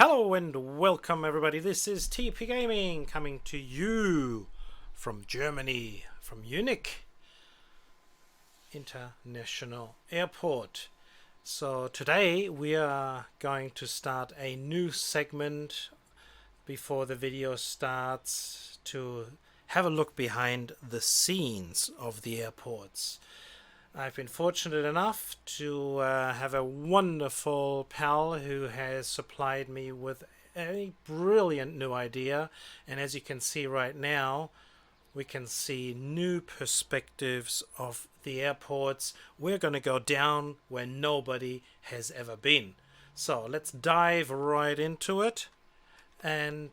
Hello and welcome everybody, this is TP Gaming coming to you from Germany, from Munich International Airport. So today we are going to start a new segment before the video starts to have a look behind the scenes of the airports. I've been fortunate enough to have a wonderful pal who has supplied me with a brilliant new idea, and as you can see right now, we can see new perspectives of the airports. We're going to go down where nobody has ever been. So let's dive right into it and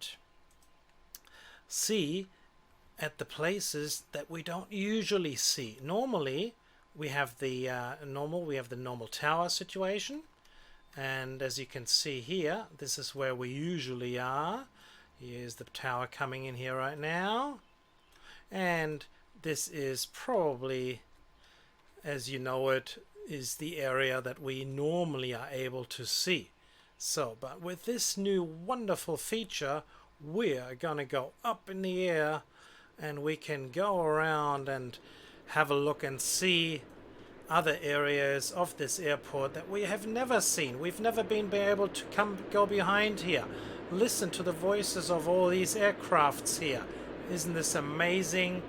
see at the places that we don't usually see. Normally we have the normal tower situation, and as you can see here, this is where we usually are. Here's the tower coming in here right now, and this is probably, as you know it, is the area that we normally are able to see. So, but with this new wonderful feature, we're gonna go up in the air and we can go around and have a look and see other areas of this airport that we have never seen. We've never been able to go behind here. Listen to the voices of all these aircrafts here. Isn't this amazing?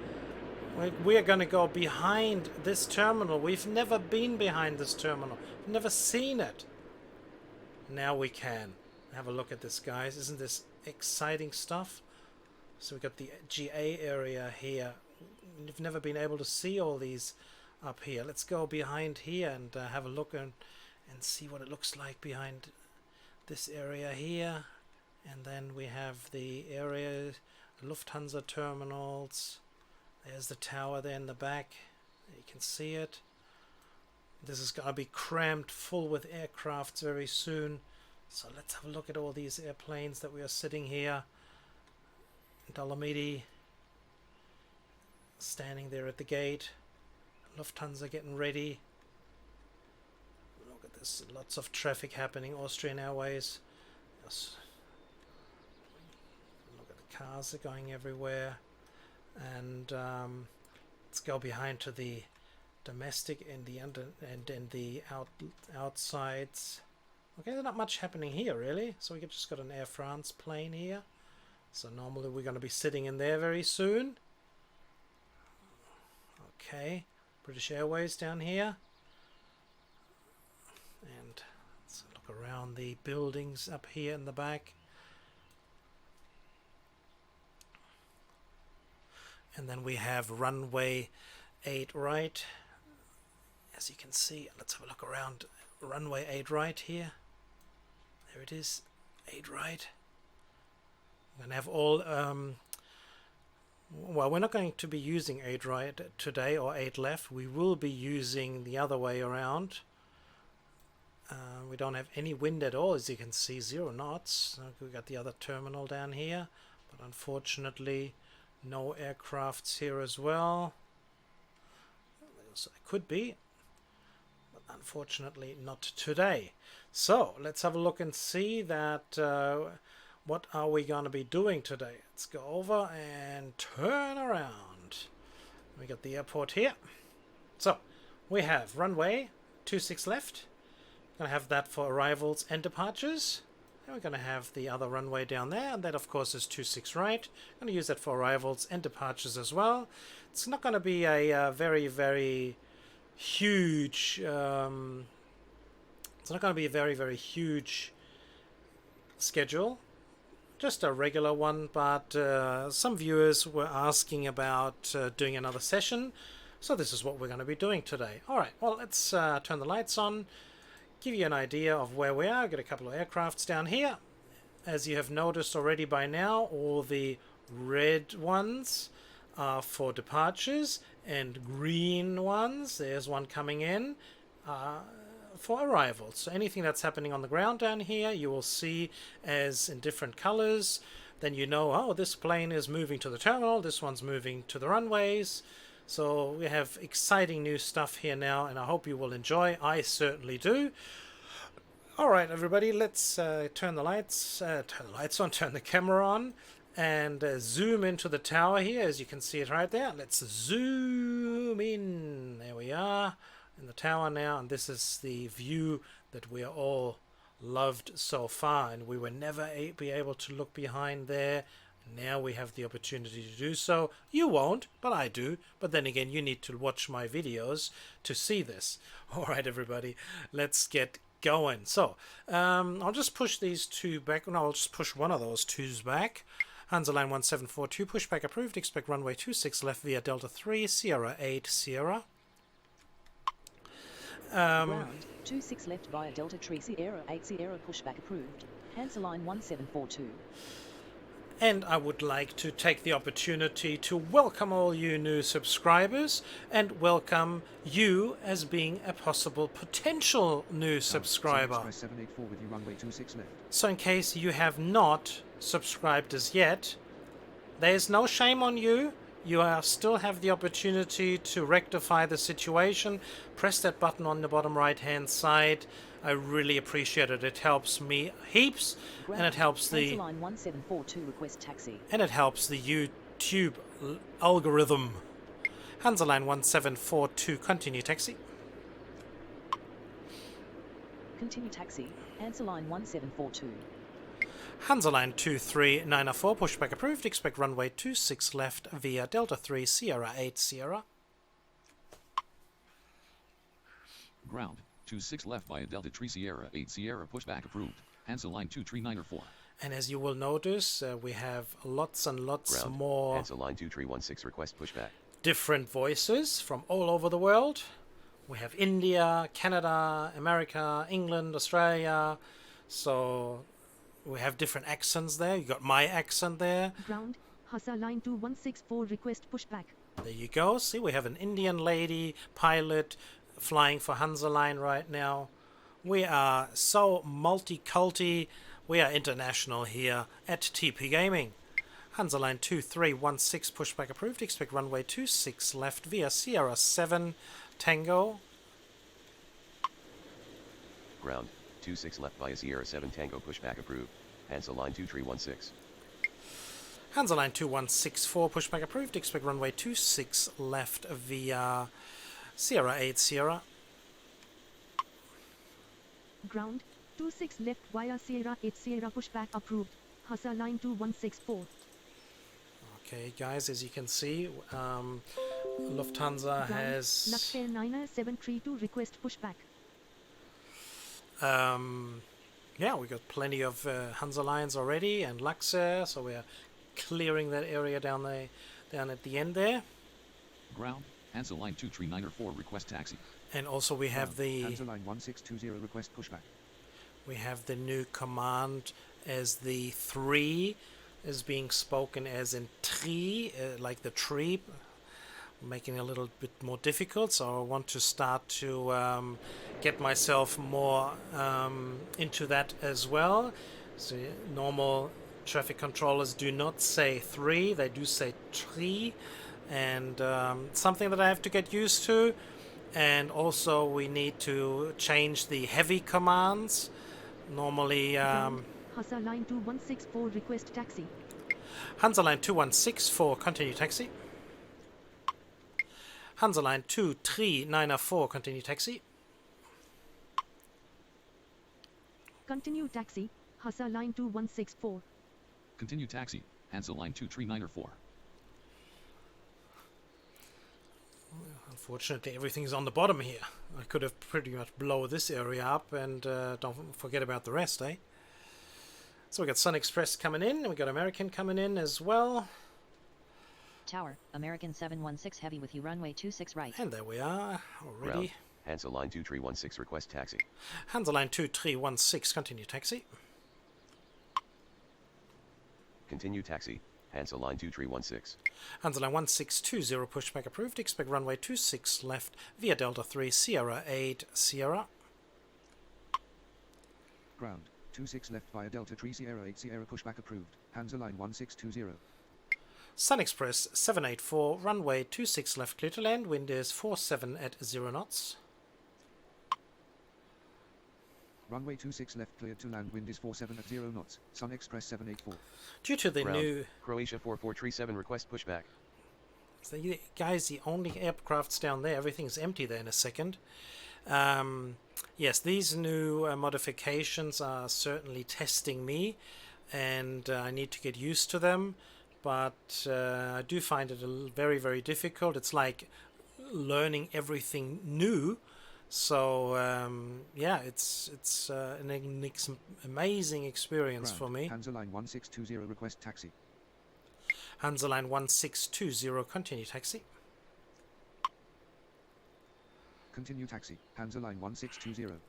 We're going to go behind this terminal. We've never been behind this terminal. We've never seen it. Now we can. Have a look at this, guys. Isn't this exciting stuff? So we've got the GA area here. You've never been able to see all these up here. Let's go behind here and have a look and see what it looks like behind this area here. And then we have the area, Lufthansa terminals. There's the tower there in the back. You can see it. This is going to be crammed full with aircrafts very soon. So let's have a look at all these airplanes that we are sitting here. Dolomiti standing there at the gate. Lufthansa getting ready. Look at this, lots of traffic happening. Austrian Airways. Yes. Look at the cars are going everywhere. And let's go behind to the domestic and the outsides. Okay, there's not much happening here really. So we just got an Air France plane here. So normally we're going to be sitting in there very soon. Okay. British Airways down here, and let's look around the buildings up here in the back, and then we have runway 8 right. As you can see, let's have a look around runway 8 right here. There it is, 8 right. We're going to have all well, we're not going to be using 8 right today or 8 left. We will be using the other way around. We don't have any wind at all, as you can see, 0 knots. We've got the other terminal down here, but unfortunately no aircrafts here as well. So it could be, but unfortunately not today. So let's have a look and see that what are we going to be doing today? Let's go over and turn around. We got the airport here. So we have runway 26 left. We're going to have that for arrivals and departures. And we're going to have the other runway down there. And that, of course, is 26 right. I'm going to use that for arrivals and departures as well. It's not going to be a very, very huge... it's not going to be a very, very huge schedule. Just a regular one, but some viewers were asking about doing another session, so this is what we're going to be doing today. Alright, well, let's turn the lights on, give you an idea of where we are. We've got a couple of aircrafts down here. As you have noticed already by now, all the red ones are for departures, and green ones, there's one coming in, for arrivals. So anything that's happening on the ground down here, you will see as in different colors. Then you know, oh, this plane is moving to the terminal, this one's moving to the runways. So we have exciting new stuff here now, and I hope you will enjoy. I certainly do. Alright everybody, let's turn the lights on, turn the camera on, and zoom into the tower here, as you can see it right there. Let's zoom in. There we are, in the tower now, and this is the view that we are all loved so far, and we were never be able to look behind there. Now we have the opportunity to do so. You won't, but I do. But then again, you need to watch my videos to see this. Alright everybody, let's get going. So I'll just push these two back. No, I'll just push one of those twos back. Hansa line 1742, pushback approved. Expect runway 26 left via Delta 3, Sierra 8, Sierra. Ground 26 left via Delta 3, Sierra 8, Sierra, pushback approved. Hansa line 1742. And I would like to take the opportunity to welcome all you new subscribers and welcome you as being a possible potential new subscriber. So in case you have not subscribed as yet, there's no shame on you. You still have the opportunity to rectify the situation. Press that button on the bottom right hand side. I really appreciate it. It helps me heaps, and it helps the line 1742, request taxi. And it helps the YouTube algorithm. Hansa line 1742, continue taxi. Continue taxi. Hansa line 1742. Hansa line 23904, pushback approved. Expect runway 26 left via Delta 3, Sierra 8, Sierra. Ground 26 left via Delta 3, Sierra 8, Sierra, pushback approved. Hansa line 23904. And as you will notice, we have lots and lots more Hansa line 2316, request pushback. different voices from all over the world. We have India, Canada, America, England, Australia. So we have different accents there. You got my accent there. Ground, Hansa line 2164, request pushback. There you go. See, we have an Indian lady pilot flying for Hansa line right now. We are so multi-culti. We are international here at TP Gaming. Hansa line 2316, pushback approved. Expect runway 26 left via Sierra 7 Tango. Ground 26 left via Sierra 7 Tango, pushback approved. Hansa line 2316. Hansa line 2164, pushback approved. Expect runway 26 left via Sierra 8 Sierra. Ground, 26 left via Sierra 8 Sierra, pushback approved. Hansa line 2164. Okay guys, as you can see, Lufthansa has Luxair 9732, request pushback. yeah, we got plenty of Hansa lines already and Luxair, so we are clearing that area down at the end there. Ground Hansa line 23904, request taxi. And also we have the Hansa line 1620, request pushback. we have the new command as the 3 is being spoken as in tree, like the tree, making it a little bit more difficult. So I want to start to get myself more into that as well. So normal traffic controllers do not say 3, they do say tree, and something that I have to get used to. And also we need to change the heavy commands. Normally Hansa line 2164, request taxi. Hansa line 2164, continue taxi. Hansa line 2394, continue taxi. Continue taxi, Hansa line 2164. Continue taxi. Hansa line 23904. Unfortunately, everything's on the bottom here. I could have pretty much blown this area up, and don't forget about the rest, eh? So we got Sun Express coming in, and we got American coming in as well. Tower, American 716 heavy with you, runway 26 right. And there we are already. Ground Hansa line 2316, request taxi. Hansa line 2316, continue taxi. Continue taxi. Hansa line 2316. Hansa line 1620, pushback approved. Expect runway 26 left via Delta 3, Sierra 8 Sierra. Ground 26 left via Delta 3 Sierra 8 Sierra, pushback approved. Hansa line 1620. Sun Express 784, runway 26 left, clear to land. Wind is 47 at 0 knots. Runway 26 left cleared to land. Wind is 47 at 0 knots. Sun Express 784. Due to the Ground. new... Croatia 4437 request pushback. So guys, the only aircraft's down there. Everything's empty there in a second. Yes, these new modifications are certainly testing me, and I need to get used to them. But I do find it very, very difficult. It's like learning everything new. So yeah, it's an amazing experience for me. Hansa Line 1620 request taxi. Hansa Line 1620, continue taxi. Continue taxi. Hansa Line 1620.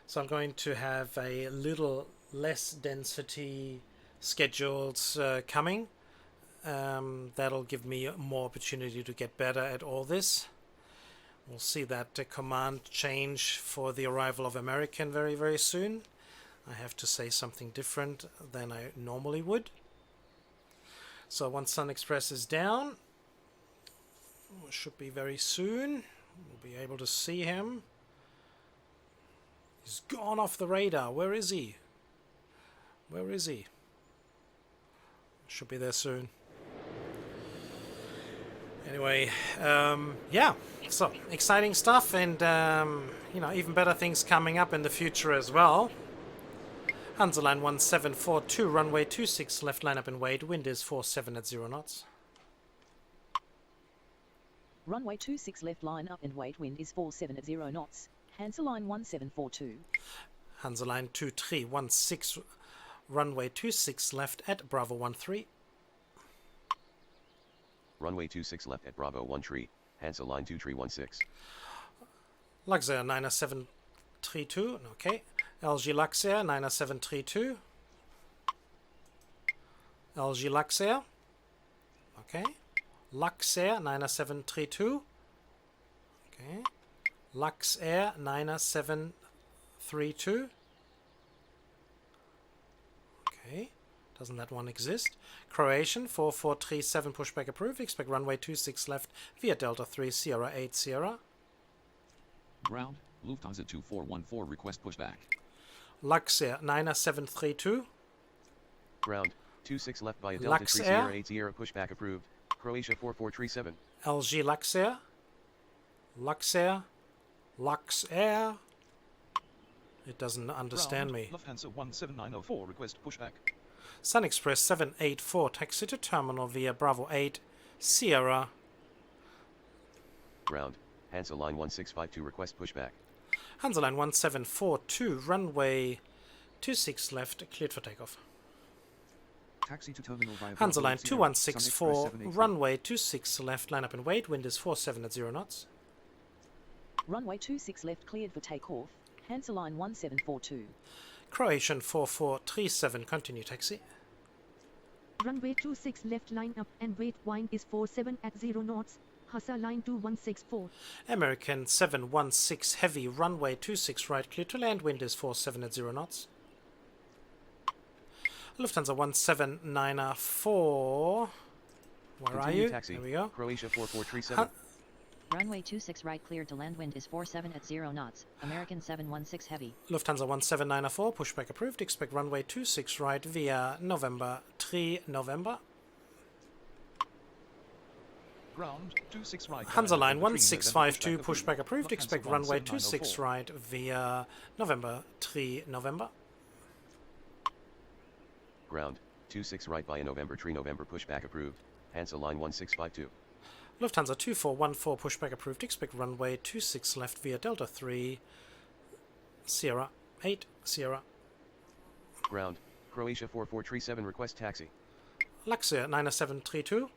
So I'm going to have a little less density schedules coming. That'll give me more opportunity to get better at all this. We'll see that command change for the arrival of American very, very soon. I have to say something different than I normally would. So once Sun Express is down, should be very soon. We'll be able to see him. He's gone off the radar. Where is he? Where is he? Should be there soon. Anyway, yeah, so exciting stuff, and you know, even better things coming up in the future as well. Hansa Line 1742, runway 26, left line up and wait. Wind is 47 at 0 knots. Runway 26 left line up and wait. Wind is 47 at 0 knots. Hansa Line 1742. Hansa Line 2316, runway 26 left at Bravo 13. Runway 26 left at Bravo 13, Hansa Line 2316. Luxair 90732, okay. LG Luxair 90732. LG Luxair, okay. Luxair 90732, okay. Luxair 90732, okay. Doesn't that one exist? Croatian 4437, pushback approved. Expect runway 26 left via Delta 3 Sierra 8 Sierra. Ground, Lufthansa 2414 request pushback. Luxair 90732. Ground, 26 left by Delta 3 Luxair. Sierra 8 Sierra pushback approved. Croatia 4437. LG Luxair. Luxair. Luxair. It doesn't understand me. Lufthansa 17904 request pushback. Sun Express 784, taxi to terminal via Bravo 8 Sierra. Ground, Hansa Line 1652 request pushback. Hansa Line 1742, runway 26 left, cleared for takeoff. Taxi to terminal via Hansa Bravo Line 80, 2164, Sun Express 784. runway 26 left, line up and wait. Wind is 47 at 0 knots. Runway 26 left cleared for takeoff. Hansa Line 1742. Croatian 4437, continue taxi. Runway 26 left line up and wait. Wind is 47 at 0 knots. Hansa Line 2164. American 716 heavy, runway 26 right, clear to land. Wind is 47 at 0 knots. Lufthansa 1794. Where are Continue you? taxi. There we go. Croatia 4437. Runway 26 right cleared to land. Wind is 47 at 0 knots. American 716 heavy. Lufthansa 1794, pushback approved. Expect runway 26 right via November 3 November. Ground, 26 right. Hansa Line November 1652, pushback pushback approved. Lufthansa Expect runway 26 1794. right via November 3 November. Ground, 26 right by November 3 November pushback approved. Hansa Line 1652. Lufthansa 2414, pushback approved. Expect runway 26 left via Delta 3 Sierra 8 Sierra. Ground, Croatia 4437 request taxi. Luxair 90732.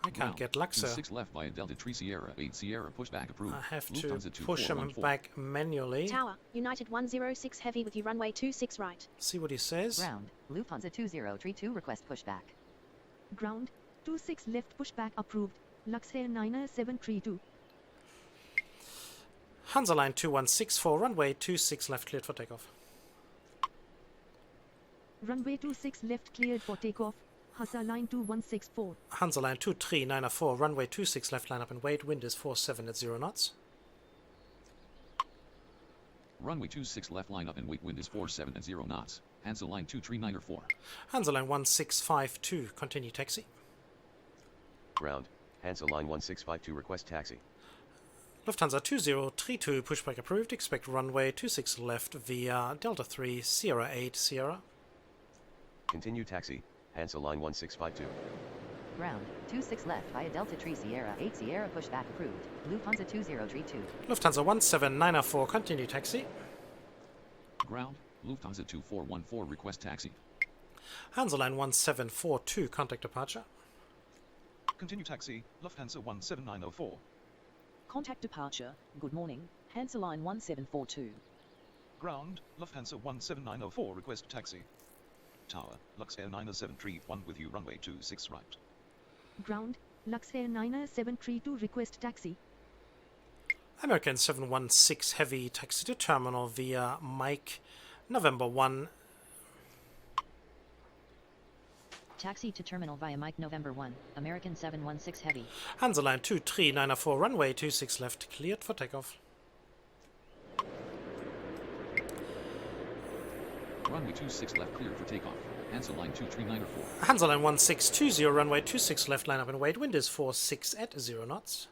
I can't Ground, get Luxair. 26 left via Delta 3 Sierra 8 Sierra pushback approved. I have to Lufthansa push him 2414. back manually. Tower, United 106 heavy with you runway 26 right. See what he says. Ground, Lufthansa 2032 request pushback. Ground 26 left pushback approved. Luxair 9732. Hansa Line 2164, runway 26 left, cleared for takeoff. Runway 26 left cleared for takeoff. Hansa Line 2164. Hansa Line 2394, runway 26 left, line up and wait. Wind is 47 at 0 knots. Runway 26 left line up and wait, wind is 47 at 0 knots. Hansa line 2394. Hansa line 1652, continue taxi. Ground, Hansa line 1652 request taxi. Lufthansa 2032, pushback approved, expect runway 26 left via Delta 3, Sierra 8, Sierra. Continue taxi, Hansa line 1652. Ground, 26 left via Delta Tree Sierra 8 Sierra pushback approved. Lufthansa 2032. Lufthansa 17904, continue taxi. Ground, Lufthansa 2414 request taxi. Hansa line 1742, contact departure. Continue taxi, Lufthansa 17904. Contact departure. Good morning, Hansa line 1742. Ground, Lufthansa 17904 request taxi. Tower, Lux Air 97331 with you runway 26 right. Ground, Lux Air 9732 request taxi. American 716 heavy taxi to terminal via Mike, November 1. Taxi to terminal via Mike November 1, American 716 heavy. Hansa line 23904, runway 26 left, cleared for takeoff. Runway 26 left cleared for takeoff. Hansa line 2394. Hansa line 1620, runway 26 left, line up and wait, wind is 46 at 0 knots.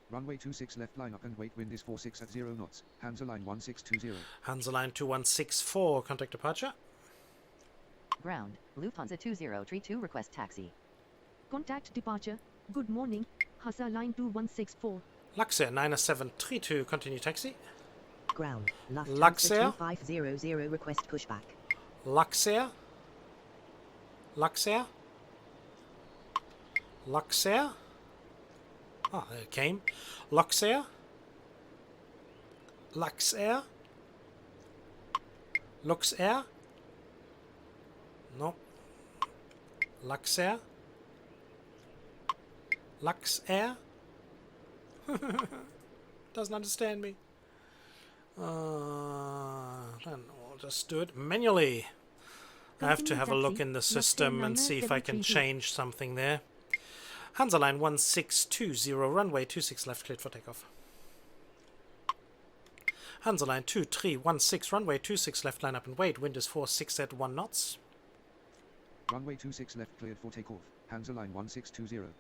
Runway 26 left line up and wait, wind is 46 at 0 knots. Hansa line 1620. Hansa line 2164, contact departure. Ground, Lufthansa 2032 request taxi. Contact departure. Good morning, Hansa line 2164. Luxair 9732, continue taxi. Ground, Luxair. 2500 request pushback. Luxair. Luxair. Luxair. Ah, there it came. Luxair. Luxair. Luxair. No. Luxair. Luxair. Doesn't understand me. Then I'll just do it manually. I have to have a look in the system and see if I can change something there. Hansa line 1620, runway 26 left, cleared for takeoff. Hansa line 2316, runway 26 left, line up and wait, wind is 46 at 1 knots. Runway 26 left cleared for takeoff. Hansa line 1620.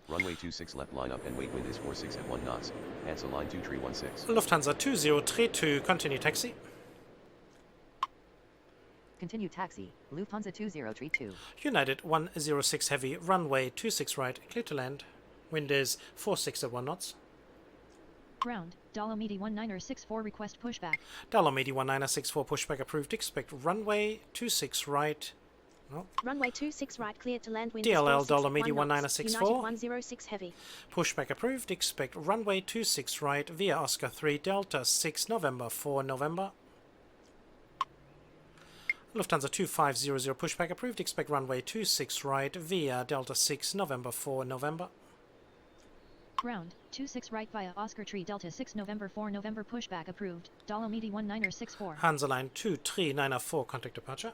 Runway 26 left line up and wait, wind is 46 at 1 knots. Hansa line 2316. Lufthansa 2032, continue taxi. Continue taxi, Lufthansa 2032. United 106 heavy, runway 26 right, clear to land. Wind is 46 at 1 knots. Ground, Dolomiti 1964 request pushback. Dolomiti 1964 pushback approved, expect runway 26 right. No. Runway 26 right, cleared to land, wind DLL is 46 Dolomiti at 1 knots. 1964. United 106 heavy. Pushback approved, expect runway 26 right via Oscar 3 Delta 6 November 4 November. Lufthansa 2500 pushback approved, expect runway 26 right via Delta 6 November 4 November. Ground, 26 right via Oscar Tree Delta 6 November 4 November pushback approved, Dolomiti 1964. Hansa line 23904, contact departure.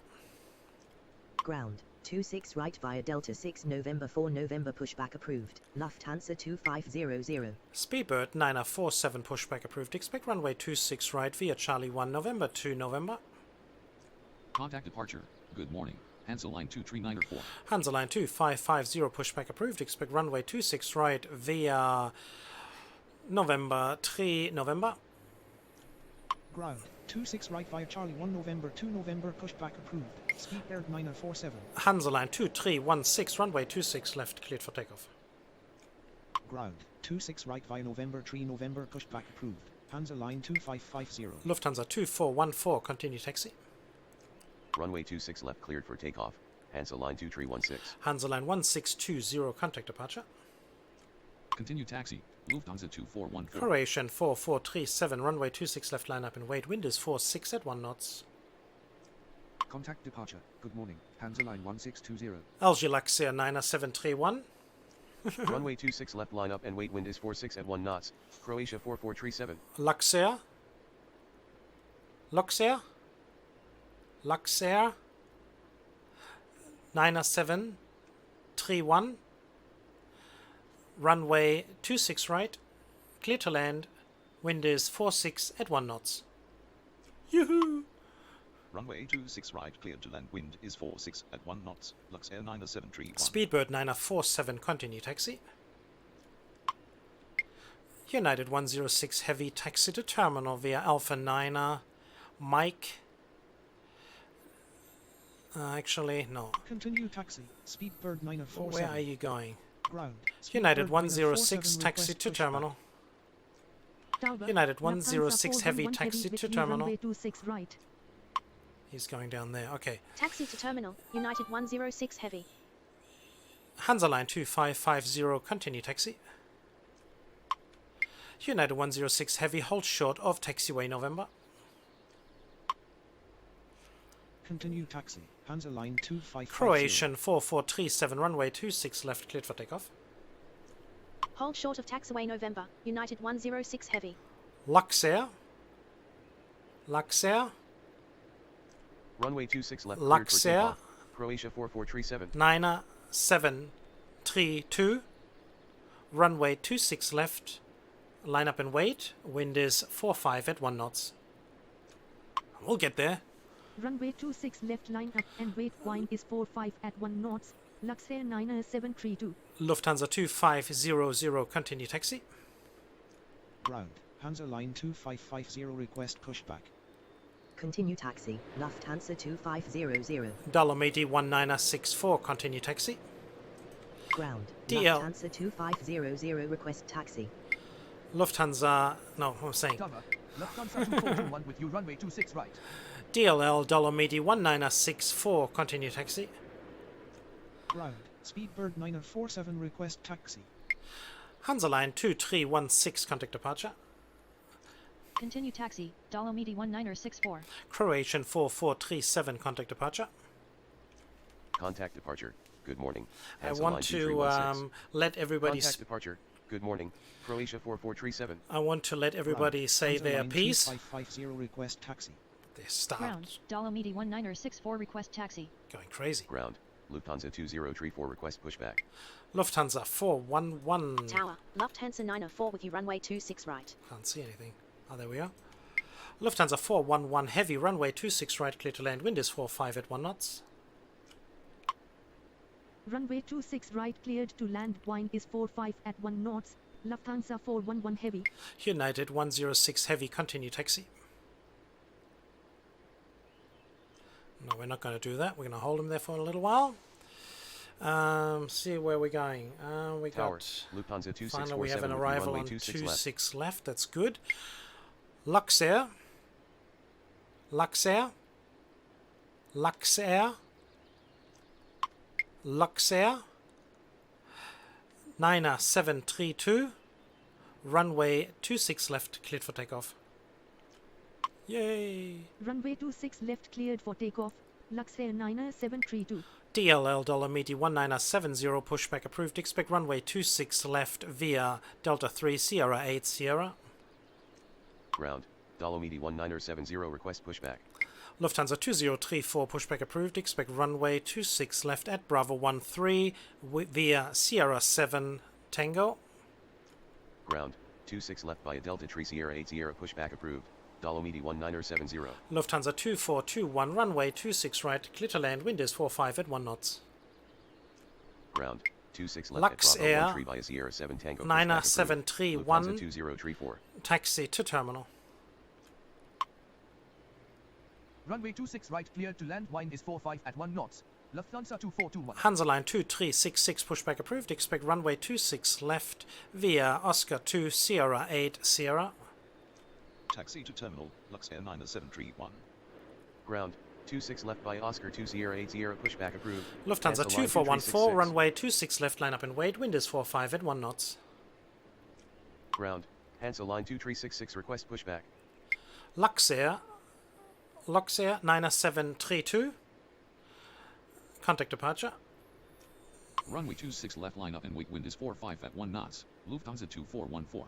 Ground, 26 right via Delta 6 November 4 November pushback approved. Lufthansa 2500. Speedbird 9047 pushback approved, expect runway 26 right via Charlie 1 November 2 November. Contact departure. Good morning. Hansa line 2394. Hansa line 2550 pushback approved, expect runway 26 right via November 3 November. Ground, 26 right via Charlie 1 November 2 November pushback approved. Speed Air 9047. Hansa line 2316, runway 26 left, cleared for takeoff. Ground, 26 right via November 3 November pushback approved. Hansa line 2550. Lufthansa 2414, continue taxi. Runway 26 left cleared for takeoff. Hansa line 2316. Hansa line 1620, contact departure. Continue taxi, Lufthansa 2414. Croatian 4437, runway 26 left, line up and wait, wind is 46 at 1 knots. Contact departure. Good morning. Hansa line 1620. Alger Luxair 9731. Runway 26 left line up and wait, wind is 46 at 1 knots. Croatia 4437. Luxair. Luxair. Luxair 9731. Runway 26 right, clear to land, Wind is 46 at 1 knots. Yoo-hoo! Runway 26 right cleared to land. Wind is 46 at 1 knots. Lux Air 97331. Speedbird 947, continue taxi. United 106 Heavy, taxi to terminal via Alpha 9er. Mike. Actually, no. Continue taxi. Speedbird 947. Where are you going? Ground. United Speedbird 106 947 taxi request to pushback. terminal. Tower, United Lufthansa 106 Heavy, 411 taxi with to you, terminal. runway 26 right. He's going down there. Okay. Taxi to terminal. United 106 Heavy. Hansa Line 2550, continue taxi. United 106 Heavy, hold short of taxiway November. Continue taxi. Hansa Line 2550. Croatian 4437, runway 26 left, cleared for takeoff. Hold short of taxiway November. United 106 Heavy. Luxair. Luxair. Runway 26 left. Luxair. cleared for takeoff. Croatia 4437. 9732. Runway 26 left. Line up and wait. Wind is 45 at 1 knots. We'll get there. Runway 26 left, line up and wait. Wind is 45 at 1 knots. Luxair 9732. Lufthansa 2500, continue taxi. Ground. Hansa Line 2550 request pushback. Continue taxi. Lufthansa 2500. Dolomiti 1964, continue taxi. Ground. DL. Lufthansa 2500 request taxi. Lufthansa, no, I'm saying Tower, Lufthansa 2421 with you, runway 26 right. DLL Dolomiti 1964, continue taxi. Ground. Speedbird 947 request taxi. Hansa Line 2316, contact departure. Continue taxi, Dolomiti 1964. Croatian 4437, contact departure. Contact departure. Good morning. I Hansa want Line to 2316. let everybody. Contact departure. Good morning. Croatia 4437. I want to let everybody say Hansa their Line piece. 2550 request taxi. They start Ground, Dolomiti 1964 request taxi. going crazy. Ground. Lufthansa 2034 request pushback. Lufthansa 411. Tower. Lufthansa 904 with you, runway 26 right. Can't see anything. Oh, there we are. Lufthansa 411 heavy, runway 26 right, clear to land. Wind is 45 at 1 knots. Runway 26 right, cleared to land. Wind is 45 at 1 knots. Lufthansa 411 heavy. United 106 heavy, continue taxi. No, we're not going to do that. We're going to hold him there for a little while. See where we're going. We Tower. got. Lufthansa 2647 Finally, we have an with you, arrival runway on 26 left. 26 left. That's good. Luxair. Luxair. Luxair. Luxair. 9732. Runway 26 left, cleared for takeoff. Yay! Runway 26 left, cleared for takeoff. Luxair 9732. DLL Dolomiti 1970, pushback approved. Expect runway 26 left via Delta 3 Sierra 8 Sierra. Ground. Dolomiti 1970 request pushback. Lufthansa 2034, pushback approved. Expect runway 26 left at Bravo 13 via Sierra 7 Tango. Ground. 26 left by a Delta Tree Sierra 8 Sierra pushback approved. Dolomiti 1970. Lufthansa 2421, runway 26 right, clear to land. Wind is 45 at 1 knots. Ground. 26 left Lux at Bravo Air 13 by a Sierra 7 Tango. 9731. Lufthansa 2034. Taxi to terminal. Runway 26 right, cleared to land. Wind is 45 at 1 knots. Lufthansa 2421. Hansa Line 2366, pushback approved. Expect runway 26 left via Oscar 2 Sierra 8 Sierra. Taxi to terminal, Lux Air 9731. Ground. 26 left by Oscar 2 Sierra 8 Sierra pushback approved. Lufthansa Hansa Line 2414, 2366. runway 26 left, line up and wait. Wind is 45 at 1 knots. Ground. Hansa Line 2366 request pushback. Luxair 9732. Contact departure. Runway 26 left, line up and wait. Wind is 45 at 1 knots. Lufthansa 2414.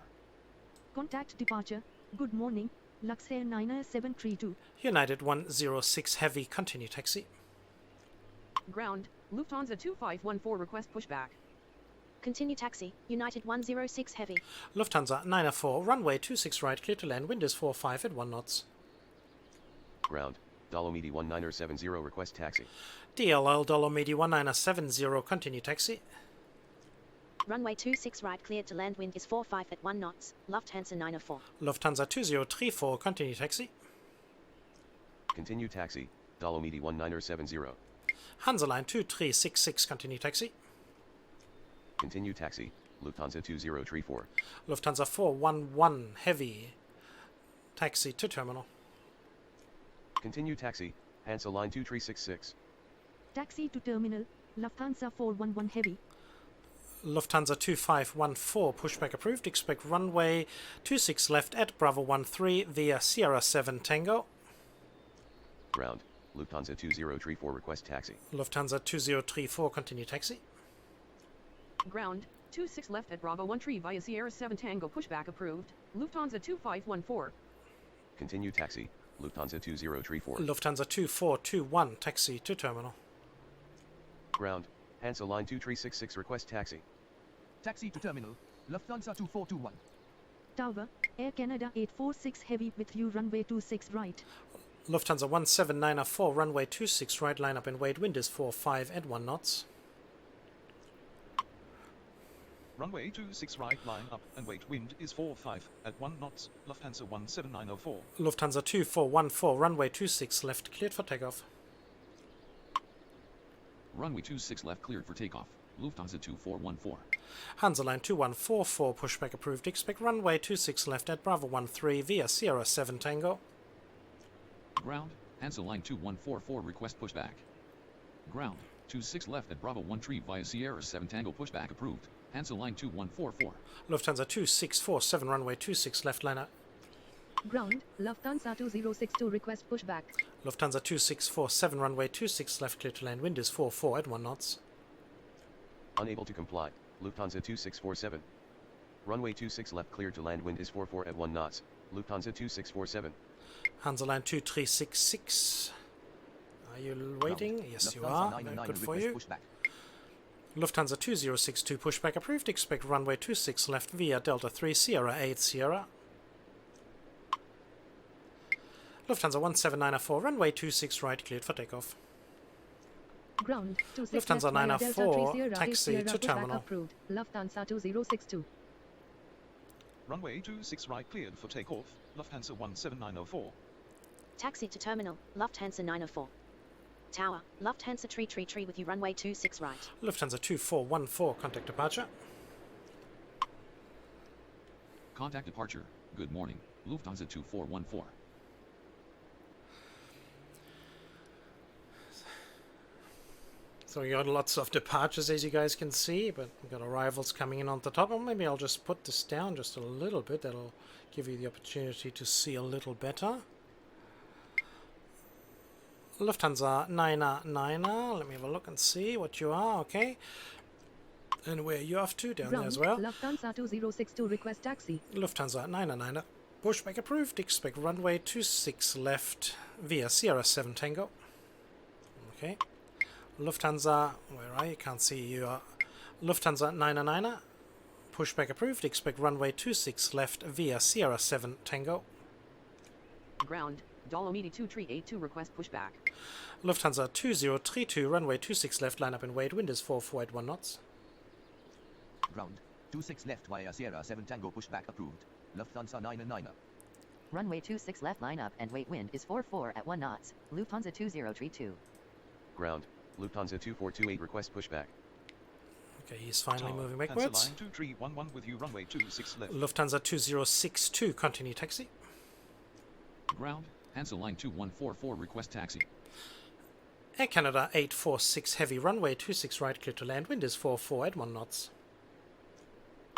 Contact departure. Good morning. Luxair 9732. United 106 heavy, continue taxi. Ground. Lufthansa 2514 request pushback. Continue taxi, United 106 Heavy. Lufthansa 904, runway 26 right, clear to land, wind is 45 at 1 knots. Ground, Dolomiti 1970, request taxi. DLL Dolomiti 1970, continue taxi. Runway 26 right cleared to land, wind is 45 at 1 knots, Lufthansa 904. Lufthansa 2034, continue taxi. Continue taxi, Dolomiti 1970. Hansa Line 2366, continue taxi. Continue taxi, Lufthansa 2034. Lufthansa 411, heavy, taxi to terminal. Continue taxi, Hansa Line 2366. Taxi to terminal, Lufthansa 411 Heavy. Lufthansa 2514, pushback approved. Expect runway 26 left at Bravo 13 via Sierra 7 Tango. Ground, Lufthansa 2034, request taxi. Lufthansa 2034, continue taxi. Ground, 26 left at Bravo 13 via Sierra 7 Tango, pushback approved. Lufthansa 2514. Continue taxi, Lufthansa 2034. Lufthansa 2421, taxi to terminal. Ground, Hansa Line 2366, request taxi. Taxi to terminal, Lufthansa 2421. Tower, Air Canada 846 Heavy with you runway 26 right. Lufthansa 17904, runway 26 right, line up and wait, wind is 45 at 1 knots. Runway 26 right, line up and wait, wind is 45 at 1 knots, Lufthansa 17904. Lufthansa 2414, runway 26 left, cleared for takeoff. Runway 26 left cleared for takeoff. Lufthansa 2414. Hansa Line 2144, pushback approved. Expect runway 26 left at Bravo 13 via Sierra 7 Tango. Ground, Hansa Line 2144, request pushback. Ground, 26 left at Bravo 13 via Sierra 7 Tango, pushback approved. Hansa Line 2144. Lufthansa 2647, runway 26 left, liner. Ground, Lufthansa 2062, request pushback. Lufthansa 2647, runway 26 left, clear to land, wind is 44 at 1 knots. Unable to comply, Lufthansa 2647. Runway 26 left, cleared to land, wind is 44 at 1 knots, Lufthansa 2647. Hansa Line 2366. Are you waiting? Ground. Yes, you Lufthansa are. 999, Good for request you. pushback. Lufthansa 2062, pushback approved. Expect runway 26 left via Delta 3 Sierra 8 Sierra. Lufthansa 17904, runway 26 right, cleared for takeoff. Ground, 26 Lufthansa left via Delta 3 904, Sierra 8 taxi Sierra, to pushback terminal. approved. Lufthansa 2062. Runway 26 right cleared for takeoff, Lufthansa 17904. Taxi to terminal, Lufthansa 904. Tower, Lufthansa 333 with you runway 26 right. Lufthansa 2414, contact departure. Contact departure. Good morning, Lufthansa 2414. So we got lots of departures, as you guys can see, but we've got arrivals coming in on the top. Or maybe I'll just put this down just a little bit. That'll give you the opportunity to see a little better. Lufthansa 999. Let me have a look and see what you are. Okay. And where you off to? Down there as well. Lufthansa 2062, request taxi. Lufthansa 999. Pushback approved. Expect runway 26 left via Sierra 7 Tango. Okay. Lufthansa, where are you? Can't see you. Lufthansa 999. Pushback approved. Expect runway 26 left via Sierra 7 Tango. Ground, Dolomiti 2382, request pushback. Lufthansa 2032, runway 26 left, line up and wait, wind is 44 at 1 knots. Ground, 26 left via Sierra 7 Tango, pushback approved. Lufthansa 999. Runway 26 left, line up and wait, wind is 44 at 1 knots, Lufthansa 2032. Ground, Lufthansa 2428, request pushback. Okay, he's finally Tower, moving Hansa backwards. Line 2311 with you runway 26 left. Lufthansa 2062, continue taxi. Ground, Hansa Line 2144, request taxi. Air Canada 846, heavy, runway 26 right, clear to land, wind is 44 at 1 knots.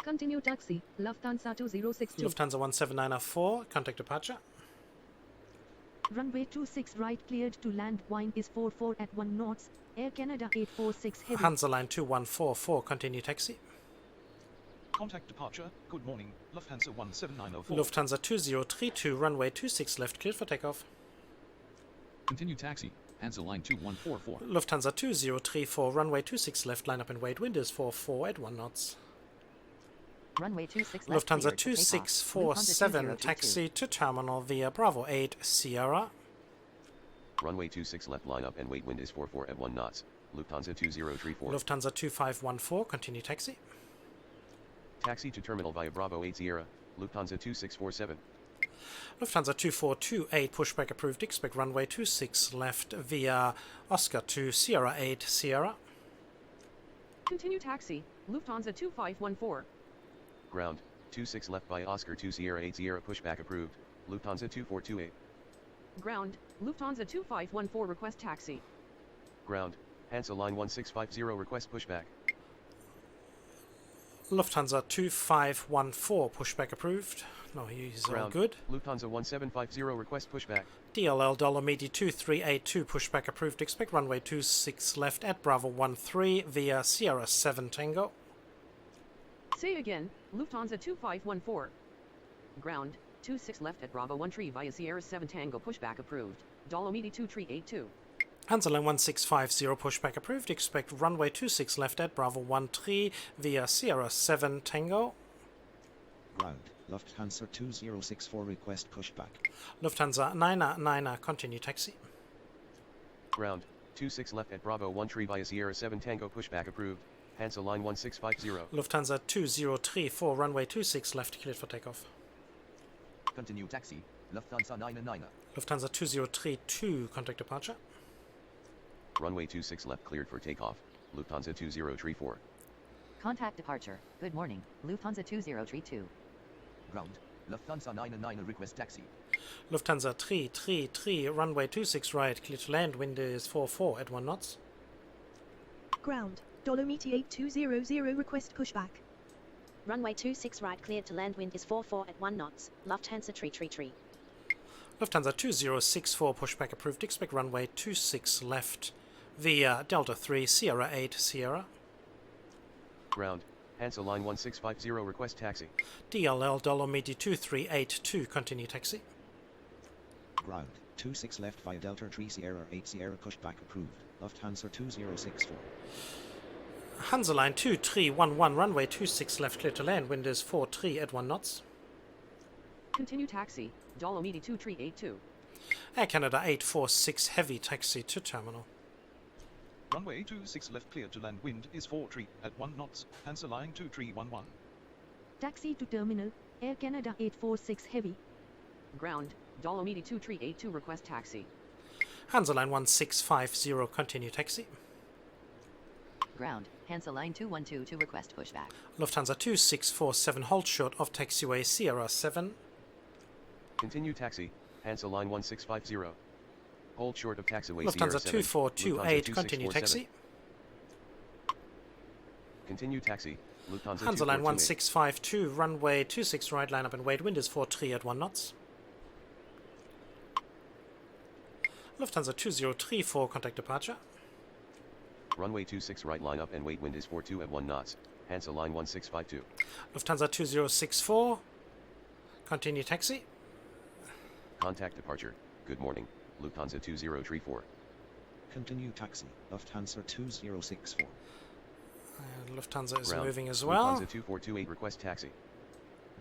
Continue taxi, Lufthansa 2062. Lufthansa 17904, contact departure. Runway 26 right cleared to land, wind is 44 at 1 knots, Air Canada 846 heavy. Hansa Line 2144, continue taxi. Contact departure. Good morning, Lufthansa 17904. Lufthansa 2032, runway 26 left, cleared for takeoff. Continue taxi, Hansa line 2144. Lufthansa 2034, runway 26 left, line up and wait, wind is 44 at 1 knots. Runway 26 left. Lufthansa cleared for takeoff. 2647, Lufthansa taxi to terminal via Bravo 8 Sierra. Runway 26 left, line up and wait, wind is 44 at 1 knots. Lufthansa 2034. Lufthansa 2514, continue taxi. Taxi to terminal via Bravo 8 Sierra, Lufthansa 2647. Lufthansa 2428, pushback approved, expect runway 26 left via Oscar to Sierra 8 Sierra. Continue taxi, Lufthansa 2514. Ground, 26 left by Oscar 2 Sierra 8 Sierra, pushback approved, Lufthansa 2428. Ground, Lufthansa 2514 request taxi. Ground, Hansa line 1650 request pushback. Lufthansa 2514, pushback approved. No, he's all good. Lufthansa 1750 request pushback. DLL Dolomiti 2382, pushback approved, expect runway 26 left at Bravo 13 via Sierra 7 Tango. Say again, Lufthansa 2514. Ground, 26 left at Bravo 13 via Sierra 7 Tango, pushback approved. Dolomiti 2382. Hansa line 1650, pushback approved, expect runway 26 left at Bravo 13 via Sierra 7 Tango. Ground, Lufthansa 2064 request pushback. Lufthansa 999, continue taxi. Ground, 26 left at Bravo 13 via Sierra 7 Tango, pushback approved. Hansa line 1650. Lufthansa 2034, runway 26 left, cleared for takeoff. Continue taxi, Lufthansa 999. Lufthansa 2032, contact departure. Runway 26 left, cleared for takeoff, Lufthansa 2034. Contact departure. Good morning, Lufthansa 2032. Ground, Lufthansa 999 request taxi. Lufthansa 333, runway 26 right, clear to land, wind is 44 at 1 knots. Ground, Dolomiti 8200 request pushback. Runway 26 right, cleared to land, wind is 44 at 1 knots. Lufthansa 333. Lufthansa 2064, pushback approved, expect runway 26 left via Delta 3 Sierra 8 Sierra. Ground, Hansa line 1650 request taxi. DLL Dolomiti 2382, continue taxi. Ground, 26 left via Delta 3 Sierra 8 Sierra pushback approved. Lufthansa 2064. Hansa line 2311, runway 26 left, clear to land, wind is 43 at 1 knots. Continue taxi, Dolomiti 2382. Air Canada 846, heavy taxi to terminal. Runway 26 left, clear to land, wind is 43 at 1 knots. Hansa line 2311. Taxi to terminal, Air Canada 846 heavy. Ground, Dolomiti 2382 request taxi. Hansa line 1650, continue taxi. Ground, Hansa line 212 to request pushback. Lufthansa 2647, hold short of taxiway Sierra 7. Continue taxi, Hansa line 1650. Hold short of taxiway Lufthansa Sierra 7. 2428, continue taxi. Continue taxi, Lufthansa Hansa line 2428. 1652, runway 26 right, line up and wait, wind is 43 at 1 knots. Lufthansa 2034, contact departure. Runway 26 right, line up and wait, wind is 42 at 1 knots. Hansa line 1652. Lufthansa 2064, continue taxi. Contact departure. Good morning, Lufthansa 2034. Continue taxi, Lufthansa 2064. Lufthansa is Ground, moving as well. Lufthansa 2428 request taxi.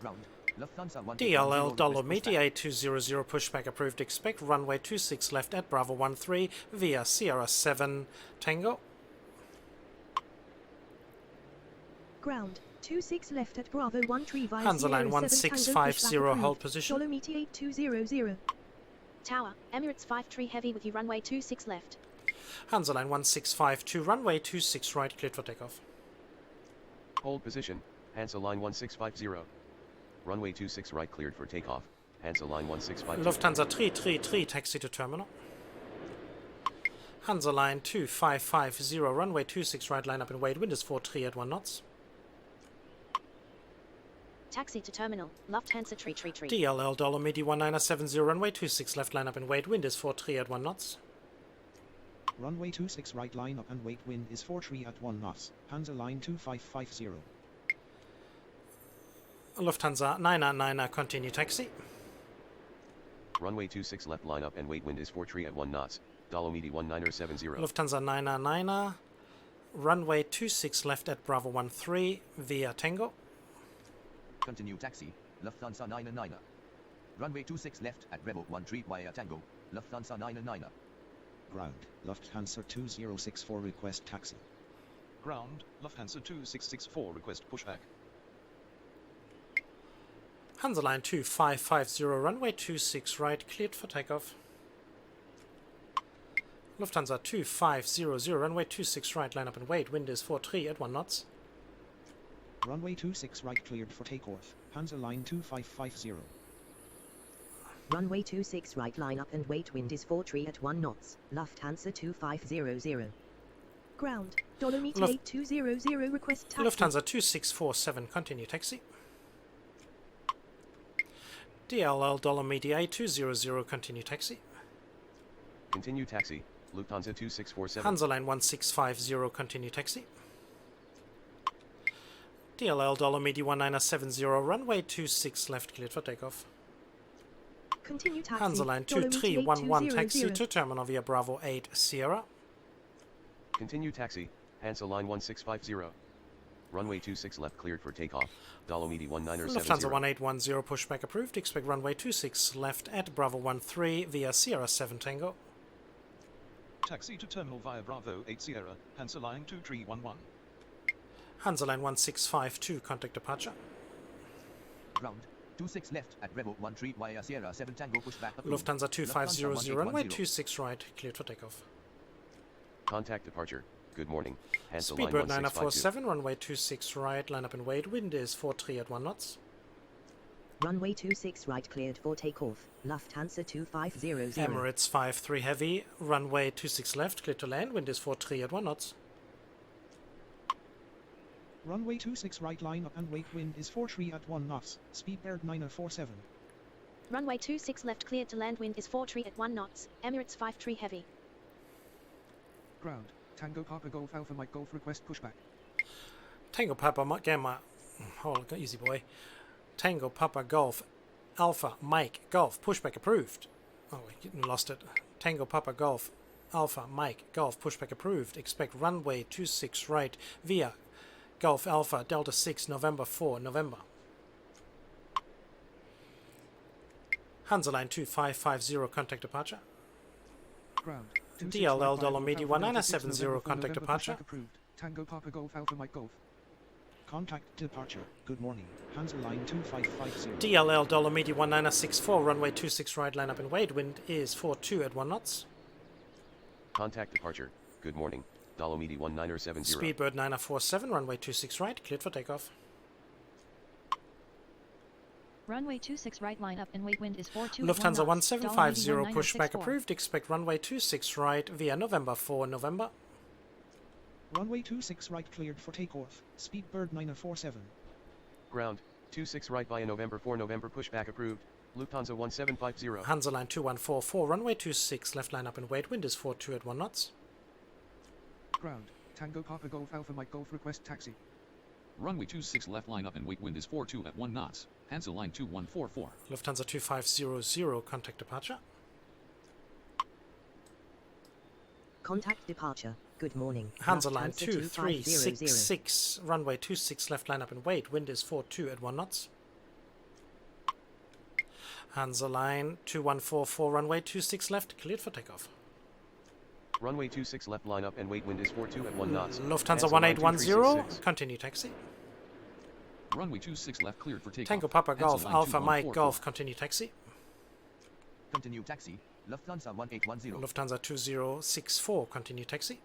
Ground, Lufthansa 1. DLL Dolomiti 8200, pushback approved, expect runway 26 left at Bravo 13 via Sierra 7 Tango. Ground, 26 left at Bravo 13 via Hansa line Sierra 7 1650, Tango, hold position. Dolomiti 8200. Tower, Emirates 53 heavy with you, runway 26 left. Hansa line 1652, runway 26 right, cleared for takeoff. Hold position, Hansa line 1650. Runway 26 right, cleared for takeoff. Hansa line 1650. Lufthansa 333, taxi to terminal. Hansa line 2550, runway 26 right, line up and wait, wind is 43 at 1 knots. Taxi to terminal, Lufthansa 333. DLL Dolomiti 1970, runway 26 left, line up and wait, wind is 43 at 1 knots. Runway 26 right, line up and wait, wind is 43 at 1 knots. Hansa line 2550. Lufthansa 999, continue taxi. Runway 26 left, line up and wait, wind is 43 at 1 knots. Dolomiti 1970. Lufthansa 999, runway 26 left at Bravo 13 via Tango. Continue taxi, Lufthansa 999. Runway 26 left at Bravo 13 via Tango, Lufthansa 999. Ground, Lufthansa 2064 request taxi. Ground, Lufthansa 2664 request pushback. Hansaline 2550, runway 26 right, cleared for takeoff. Lufthansa 2500, runway 26 right, line up and wait, wind is 43 at 1 knots. Runway 26 right cleared for takeoff. Hansa line 2550. Runway 26 right, line up and wait, wind is 43 at 1 knots. Lufthansa 2500. Ground, Dolomiti 8200 request taxi. Lufthansa 2647, continue taxi. DLL Dolomiti 8200, continue taxi. Continue taxi, Lufthansa 2647. Hansaline 1650, continue taxi. DLL Dolomiti 1970, runway 26 left, cleared for takeoff. Continue taxi, Hansaline Dolomiti 2311, taxi 8200. to terminal via Bravo 8 Sierra. Continue taxi, Hansa line 1650. Runway 26 left cleared for takeoff, Dolomiti 1970. Lufthansa 1810, pushback approved. Expect runway 26 left at Bravo 13 via Sierra 7 Tango. Taxi to terminal via Bravo 8 Sierra, Hansa line 2311. Hansaline 1652, contact departure. Ground, 26 left at Bravo 13 via Sierra 7 Tango pushback. approved. Lufthansa 2500, runway 1810. 26 right, cleared for takeoff. Contact departure, good morning, Hansa line Speedbird 1652. 947, runway 26 right, line up and wait, wind is 43 at 1 knots. Runway 26 right cleared for takeoff. Lufthansa 2500. Emirates 53 heavy, runway 26 left, cleared to land, wind is 43 at 1 knots. Runway 26 right, line up and wait, wind is 43 at 1 knots. Speedbird 947. Runway 26 left cleared to land, wind is 43 at 1 knots. Emirates 53 heavy. Ground, Tango Papa Golf Alpha Mike Golf request pushback. Tango Papa Gamma, hold on, easy boy. Tango Papa Golf Alpha Mike Golf, pushback approved. Oh, we lost it. Tango Papa Golf Alpha Mike Golf, pushback approved. Expect runway 26 right via Golf Alpha Delta 6 November 4 November. Hansaline 2550, contact departure. Ground, 26 DLL right, Dolomiti Golf Alpha Delta 6 1970, November 4 contact November departure. pushback approved. Tango Papa Golf Alpha Mike Golf. Contact departure. Good morning. Hansa line 2550. DLL Dolomiti 1964, runway 26 right, line up and wait, wind is 42 at 1 knots. Contact departure, good morning, Dolomiti 1970. Speedbird 947, runway 26 right, cleared for takeoff. Runway 26 right, line up and wait, wind is 42 at 1 Lufthansa knots. 1750, Dolomiti pushback 1964. approved. Expect runway 26 right via November 4 November. Runway 26 right cleared for takeoff. Speedbird 947. Ground, 26 right via November 4 November pushback approved, Lufthansa 1750. Hansaline 2144, runway 26 left, line up and wait, wind is 42 at 1 knots. Ground, Tango Papa Golf Alpha Mike Golf request taxi. Runway 26 left, line up and wait, wind is 42 at 1 knots. Hansa line 2144. Lufthansa 2500, contact departure. Contact departure. Good morning. Hansaline Lufthansa 2366, runway 26 left, line up and wait, wind is 42 at 1 knots. Hansaline 2144, runway 26 left, cleared for takeoff. Runway 26 left line up and wait, wind is 42 at 1 knots. Lufthansa Hansa line 1810, 2366. continue taxi. Runway 26 left, cleared for takeoff. Tango Papa Hansa Golf line Alpha Mike 2144. Golf, continue taxi. Continue taxi, Lufthansa 1810. Lufthansa 2064, continue taxi.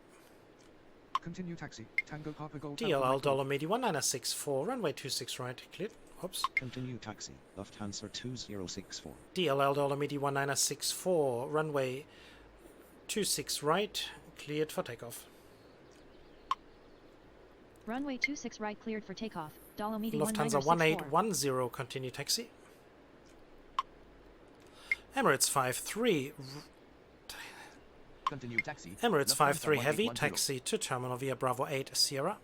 Continue taxi, Tango Papa Golf Alpha DLL Mike Golf. Dolomiti 1964, runway 26 right, cleared. Oops. Continue taxi. Lufthansa 2064. DLL Dolomiti 1964, runway 26 right, cleared for takeoff. Runway 26 right, cleared for takeoff. Dolomiti Lufthansa 1964. 1810, continue taxi. Emirates 53, Continue taxi, Emirates Lufthansa 53 heavy, 1810. taxi to terminal via Bravo 8 Sierra.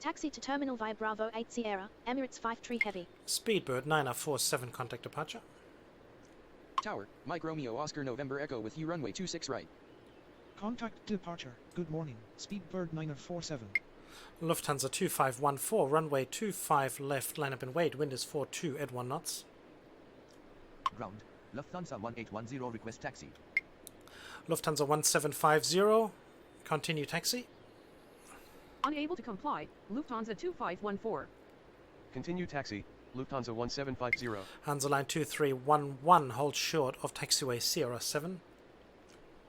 Taxi to terminal via Bravo 8 Sierra, Emirates 53 heavy. Speedbird 947, contact departure. Tower, Mike Romeo Oscar November Echo with you runway 26 right. Contact departure. Good morning. Speedbird 947. Lufthansa 2514, runway 25 left, line up and wait, wind is 42 at 1 knots. Ground, Lufthansa 1810 request taxi. Lufthansa 1750, continue taxi. Unable to comply, Lufthansa 2514. Continue taxi, Lufthansa 1750. Hansa line 2311, hold short of taxiway Sierra 7.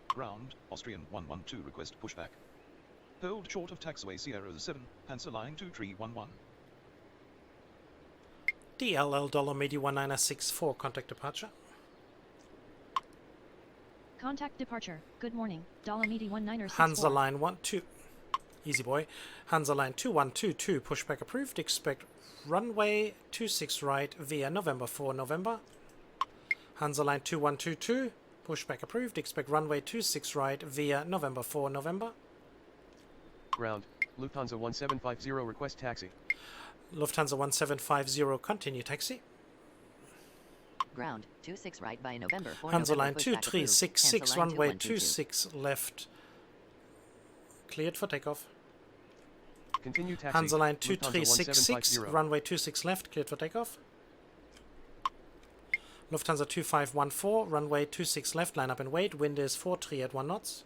Ground, Austrian 112 request pushback. Hold short of taxiway Sierra 7, Hansa line 2311. DLL $Medi 1964, contact departure. Contact departure. Good morning. $Medi 1964. Hansa line 12. Easy boy. Hansa line 2122, pushback approved. Expect runway 26 right via November 4 November. Hansa line 2122, pushback approved. Expect runway 26 right via November 4 November. Ground, Lufthansa 1750 request taxi. Lufthansa 1750, continue taxi. Ground, 26 right by November 4 Hansa November line pushback 2366, approved. runway Cancel line 26 left. Cleared for takeoff. Continue taxi. Hansa line Lufthansa 2366, 1750. runway 26 left, cleared for takeoff. Lufthansa 2514, runway 26 left, line up and wait, wind is 43 at 1 knots.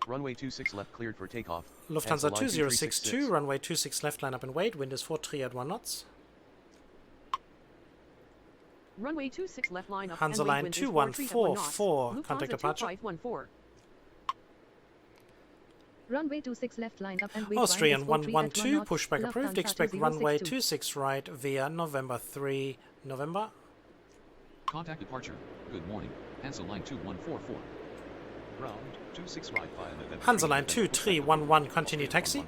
Runway 26 left cleared for takeoff. Lufthansa 2062, runway 26 left, line up and wait, wind is 43 at 1 knots. Runway 26 left line up Hansa and line wind is 43 at 1 knots. 2144, contact Lufthansa departure. 2514. Runway 26 left line up and wait. Austrian wind is 43 at 1 112, knots. pushback approved. Lufthansa Expect 2062. runway 26 right via November 3 November. Contact departure. Good morning. Hansa line 2144. Ground, 26 right via November. Hansa line 2311, continue taxi.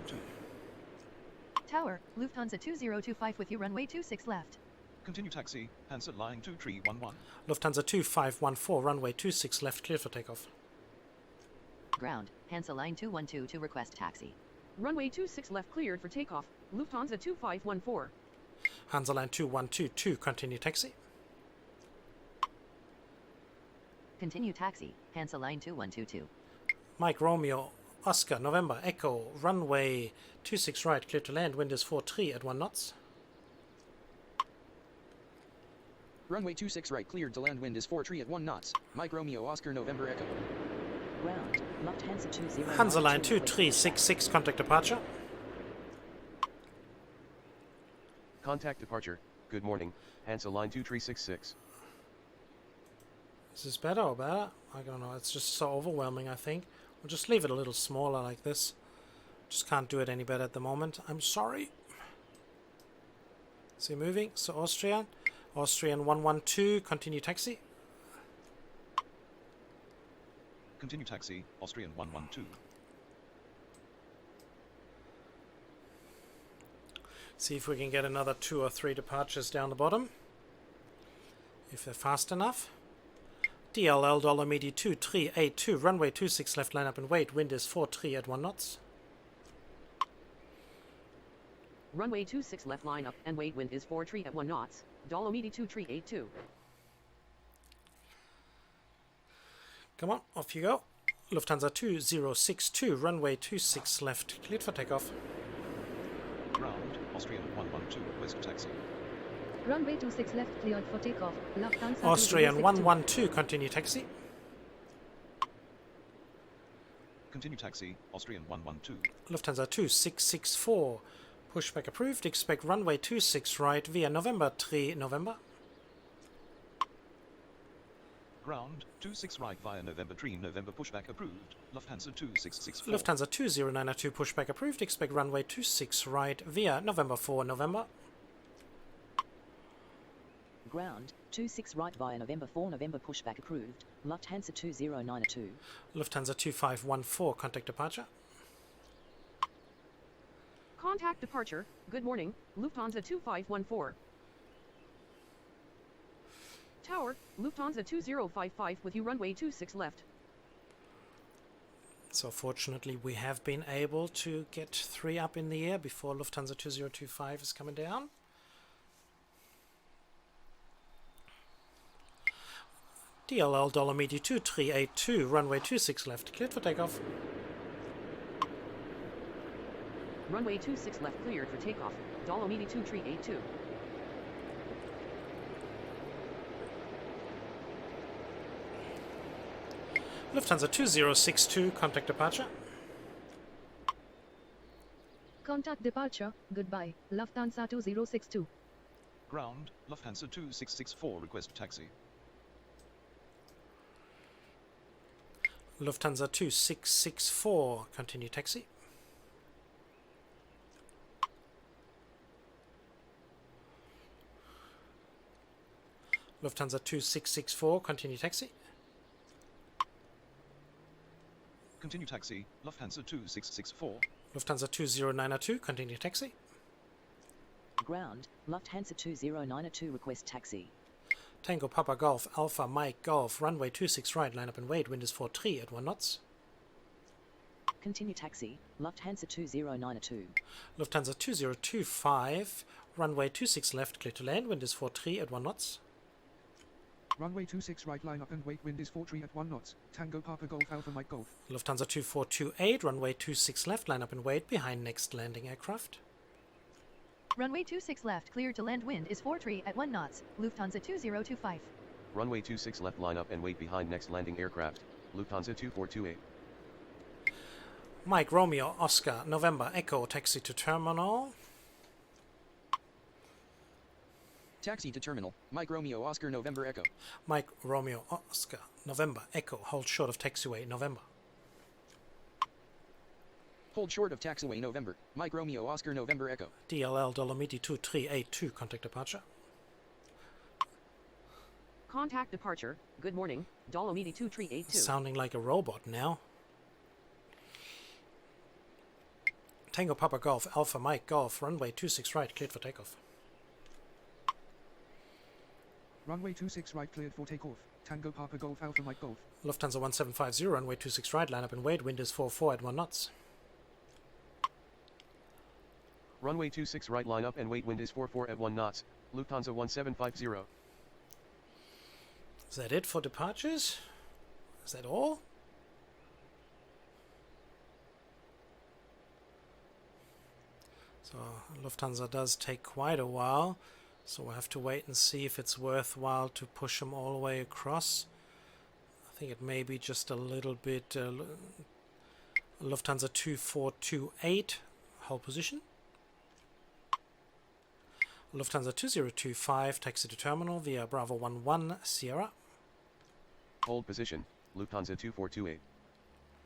Tower, Lufthansa 2025 with you runway 26 left. Continue taxi, Hansa line 2311. Lufthansa 2514, runway 26 left, clear for takeoff. Ground, Hansa line 212 to request taxi. Runway 26 left cleared for takeoff. Lufthansa 2514. Hansa line 2122, continue taxi. Continue taxi, Hansa line 2122. Mike Romeo, Oscar, November, Echo, runway 26 right, clear to land, wind is 43 at 1 knots. Runway 26 right cleared to land, wind is 43 at 1 knots. Mike Romeo Oscar November Echo. Ground, Lufthansa 20. Hansa line 2366, contact departure. Contact departure. Good morning. Hansa line 2366. Is this better or better? I don't know, it's just so overwhelming, I think. We'll just leave it a little smaller like this. Just can't do it any better at the moment. I'm sorry. See, moving. So Austrian 112, continue taxi. Continue taxi, Austrian 112. See if we can get another 2 or 3 departures down the bottom. If they're fast enough. DLL $Medi 2382, runway 26 left, line up and wait, wind is 43 at 1 knots. Runway 26 left line up and wait, wind is 43 at 1 knots. $Medi 2382. Come on, off you go. Lufthansa 2062, runway 26 left, cleared for takeoff. Ground, Austrian 112 request taxi. Runway 26 left cleared for takeoff. Lufthansa Austrian 2062. 112, continue taxi. Continue taxi, Austrian 112. Lufthansa 2664, pushback approved. Expect runway 26 right via November 3 November. Ground, 26 right via November 3 November pushback approved. Lufthansa 2664. Lufthansa 2092, pushback approved. Expect runway 26 right via November 4 November. Ground, 26 right via November 4 November pushback approved. Lufthansa 2092. Lufthansa 2514, contact departure. Contact departure. Good morning, Lufthansa 2514. Tower, Lufthansa 2055 with you runway 26 left. So fortunately we have been able to get 3 up in the air before Lufthansa 2025 is coming down. DLL Dolomiti 2382, runway 26 left, cleared for takeoff. Runway 26 left cleared for takeoff. Dolomiti 2382. Lufthansa 2062, contact departure. Contact departure, goodbye, Lufthansa 2062. Ground, Lufthansa 2664, request taxi. Lufthansa 2664, continue taxi. Lufthansa 2664, continue taxi. Continue taxi, Lufthansa 2664. Lufthansa 2092, continue taxi. Ground, Lufthansa 2092 request taxi. Tango Papa Golf Alpha Mike Golf, runway 26 right, line up and wait, wind is 43 at 1 knots. Continue taxi, Lufthansa 2092. Lufthansa 2025, runway 26 left, clear to land, wind is 43 at 1 knots. Runway 26 right, line up and wait, wind is 43 at 1 knots. Tango Papa Golf Alpha Mike Golf. Lufthansa 2428, runway 26 left, line up and wait, behind next landing aircraft. Runway 26 left, clear to land, wind is 43 at 1 knots. Lufthansa 2025. Runway 26 left, line up and wait behind next landing aircraft. Lufthansa 2428. Mike Romeo Oscar November Echo, taxi to terminal. Taxi to terminal. Mike Romeo Oscar November Echo. Mike Romeo Oscar November Echo, hold short of taxiway November. Hold short of taxiway November. Mike Romeo Oscar November Echo. DLL Dolomiti 2382, contact departure. Contact departure. Good morning, Dolomiti 2382. Sounding like a robot now. Tango Papa Golf Alpha Mike Golf, runway 26 right, cleared for takeoff. Runway 26 right, cleared for takeoff. Tango Papa Golf Alpha Mike Golf. Lufthansa 1750, runway 26 right, line up and wait, wind is 44 at 1 knots. Runway 26 right, line up and wait, wind is 44 at 1 knots. Lufthansa 1750. Is that it for departures? Is that all? So Lufthansa does take quite a while, so we'll have to wait and see if it's worthwhile to push them all the way across. I think it may be just a little bit. Lufthansa 2428, hold position. Lufthansa 2025, taxi to terminal via Bravo 11 Sierra. Hold position, Lufthansa 2428.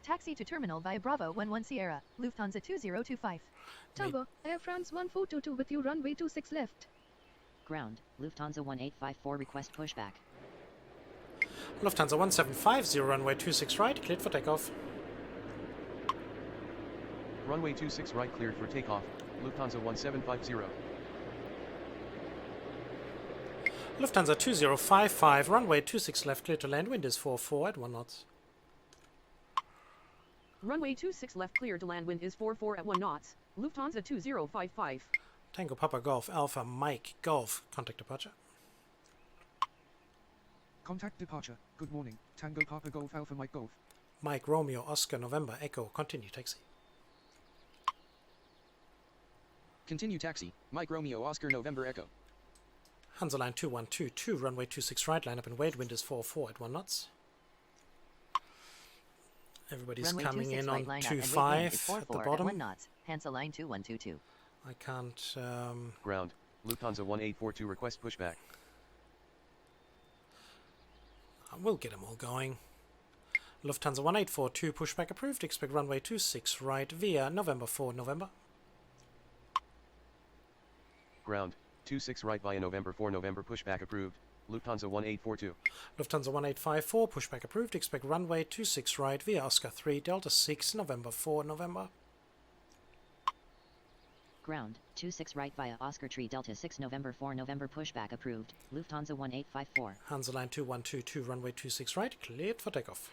Taxi to terminal via Bravo 11 Sierra, Lufthansa 2025. Tower, Air France 1422 with you, runway 26 left. Ground, Lufthansa 1854 request pushback. Lufthansa 1750, runway 26 right, cleared for takeoff. Runway 26 right, cleared for takeoff. Lufthansa 1750. Lufthansa 2055, runway 26 left, clear to land, wind is 44 at 1 knots. Runway 26 left clear to land, wind is 44 at 1 knots. Lufthansa 2055. Tango Papa Golf Alpha Mike Golf, contact departure. Contact departure. Good morning, Tango Papa Golf Alpha Mike Golf. Mike Romeo Oscar November Echo, continue taxi. Continue taxi. Mike Romeo Oscar November Echo. Hansa Line 2122, runway 26 right, line up and wait, wind is 44 at 1 knots. Everybody's Runway coming 26 in right, on line up and wait, wind is 25 at 44 the at bottom. 1 knots. Hansa Line 2122. I can't... Ground, Lufthansa 1842 request pushback. We'll get them all going. Lufthansa 1842, pushback approved, expect runway 26 right via November 4 November. Ground, 26 right via November 4 November, pushback approved. Lufthansa 1842. Lufthansa 1854, pushback approved, expect runway 26 right via Oscar 3 Delta 6 November 4 November. Ground, 26 right via Oscar Tree Delta 6 November 4 November pushback approved. Lufthansa 1854. Hansa Line 2122, runway 26 right, cleared for takeoff.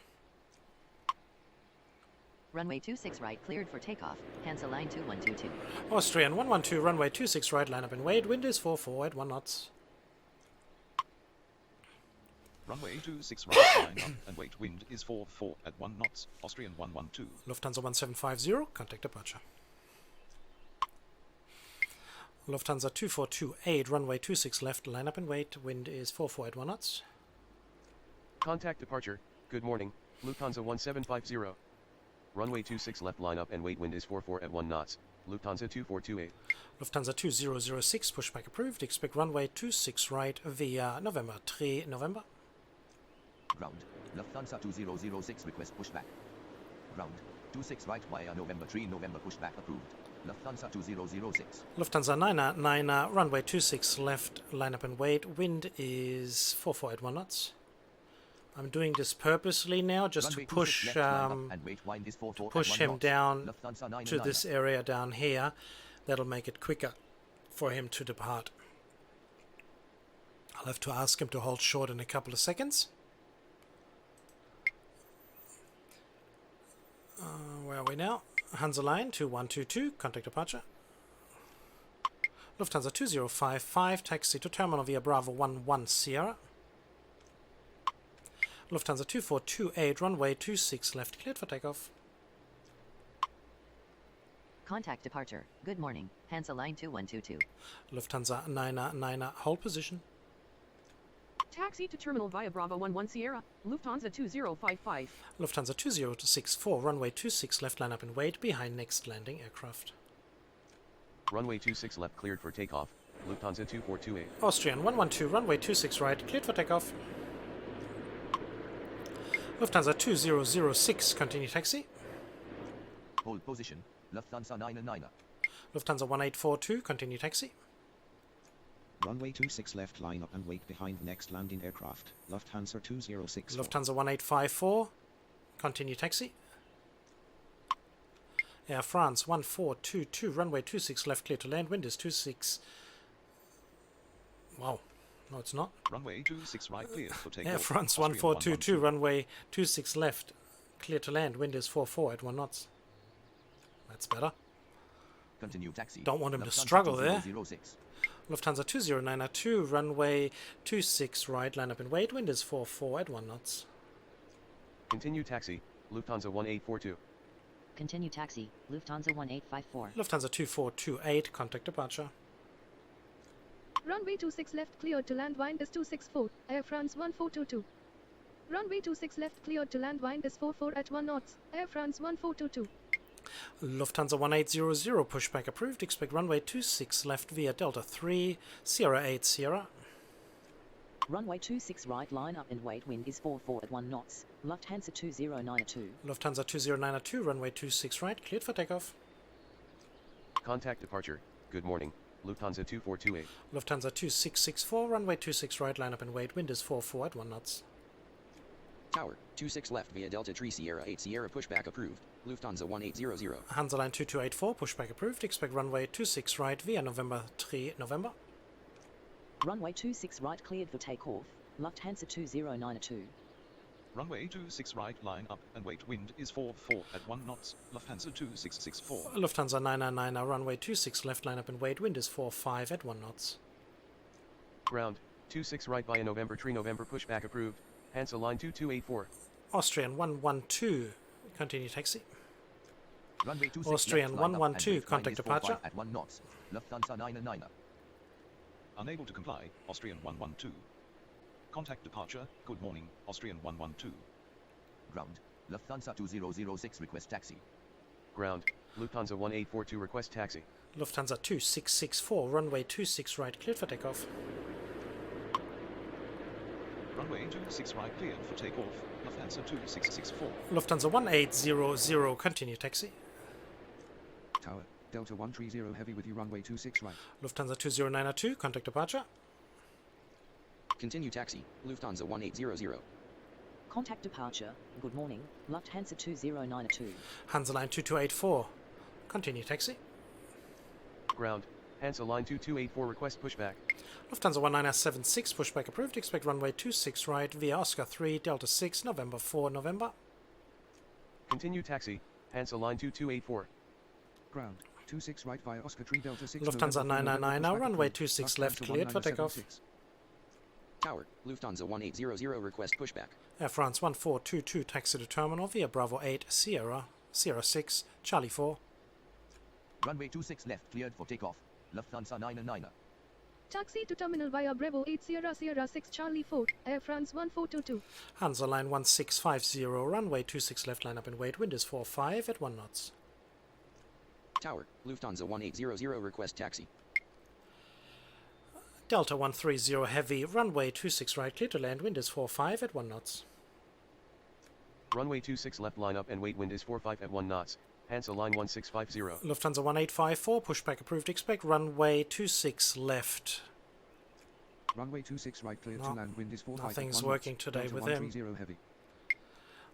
Runway 26 right cleared for takeoff. Hansa Line 2122. Austrian 112, runway 26 right, line up and wait, wind is 44 at 1 knots. Runway 26 right, line up and wait. Wind is 44 at 1 knots. Austrian 112. Lufthansa 1750, contact departure. Lufthansa 2428, runway 26 left, line up and wait. Wind is 44 at 1 knots. Contact departure. Good morning, Lufthansa 1750. Runway 26 left, line up and wait. Wind is 44 at 1 knots. Lufthansa 2428. Lufthansa 2006, pushback approved. Expect runway 26 right via November 3 November. Ground. Lufthansa 2006 request pushback. Ground. 26 right via November 3 November pushback approved. Lufthansa 2006. Lufthansa 9er, runway 26 left, line up and wait. Wind is 44 at 1 knots. I'm doing this purposely now, just to push him down to this area down here. That'll make it quicker for him to depart. I'll have to ask him to hold short in a couple of seconds. Where are we now? Hansa Line 2122, contact departure. Lufthansa 2055, taxi to terminal via Bravo 11 Sierra. Lufthansa 2428, runway 26 left, cleared for takeoff. Contact departure. Good morning, Hansa Line 2122. Lufthansa 9er, hold position. Taxi to terminal via Bravo 11 Sierra, Lufthansa 2055. Lufthansa 2064, runway 26 left, line up and wait behind next landing aircraft. Runway 26 left, cleared for takeoff. Lufthansa 2428. Austrian 112, runway 26 right, cleared for takeoff. Lufthansa 2006, continue taxi. Hold position, Lufthansa 9er. Lufthansa 1842, continue taxi. Runway 26 left, line up and wait behind next landing aircraft. Lufthansa 206. Lufthansa 1854, continue taxi. Air France 1422, runway 26 left, clear to land. Wind is 26. Wow, no it's not. Runway 26 right, clear for takeoff. Air France 1422, runway 26 left, clear to land. Wind is 44 at 1 knots. That's better. Continue taxi. Don't want him Lufthansa to struggle there. 2006. Lufthansa 2092, runway 26 right, line up and wait. Wind is 44 at 1 knots. Continue taxi, Lufthansa 1842. Continue taxi, Lufthansa 1854. Lufthansa 2428, contact departure. Runway 26 left cleared to land, wind is 264, Air France 1422. Runway 26 left cleared to land, wind is 44 at 1 knots, Air France 1422. Lufthansa 1800, pushback approved. Expect runway 26 left via Delta 3, Sierra 8 Sierra. Runway 26 right, line up and wait. Wind is 44 at 1 knots. Lufthansa 2092. Lufthansa 2092, runway 26 right, cleared for takeoff. Contact departure. Good morning, Lufthansa 2428. Lufthansa 2664, runway 26 right, line up and wait. Wind is 44 at 1 knots. Tower, 26 left via Delta 3 Sierra 8 Sierra pushback approved. Lufthansa 1800. Hansa Line 2284, pushback approved. Expect runway 26 right via November 3 November. Runway 26 right, cleared for takeoff. Lufthansa 2092. Runway 26 right, line up and wait. Wind is 44 at 1 knots. Lufthansa 2664. Lufthansa 999, runway 26 left, line up and wait. Wind is 45 at 1 knots. Ground, 26 right via November 3 November, pushback approved. Hansa Line 2284. Austrian 112, continue taxi. Runway 26 Austrian left, line up 112, and contact wind is 45 departure. at 1 knots. Lufthansa 9er. Unable to comply, Austrian 112. Contact departure. Good morning, Austrian 112. Ground, Lufthansa 2006 request taxi. Ground, Lufthansa 1842 request taxi. Lufthansa 2664, runway 26 right, cleared for takeoff. Runway 26 right, cleared for takeoff. Lufthansa 2664. Lufthansa 1800, continue taxi. Tower, Delta 130 heavy with you, runway 26 right. Lufthansa 2092, contact departure. Continue taxi, Lufthansa 1800. Contact departure. Good morning, Lufthansa 2092. Hansa Line 2284, continue taxi. Ground, Hansa Line 2284 request pushback. Lufthansa 1976, pushback approved. Expect runway 26 right via Oscar 3, Delta 6, November 4 November. Continue taxi, Hansa Line 2284. Ground, 26 right via Oscar 3 Delta 6. Lufthansa November 4 999, November, runway pushback 26 approved. left, cleared for takeoff. Tower, Lufthansa 1800 request pushback. Air France 1422 taxi to terminal via Bravo 8 Sierra 06 Charlie 4. Runway 26 left cleared for takeoff. Lufthansa 99er. Taxi to terminal via Bravo 8 Sierra Sierra 6 Charlie 4, Air France 1422. Hansa line 1650, runway 26 left, line up and wait, wind is 45 at 1 knots. Tower, Lufthansa 1800 request taxi. Delta 130 heavy, runway 26 right, clear to land, wind is 45 at 1 knots. Runway 26 left line up and wait, wind is 45 at 1 knots. Hansa line 1650. Lufthansa 1854, pushback approved, expect runway 26 left. Runway 26 right clear to land, wind is 45 Nothing's at 1 working knots. today Delta with him. 130 heavy.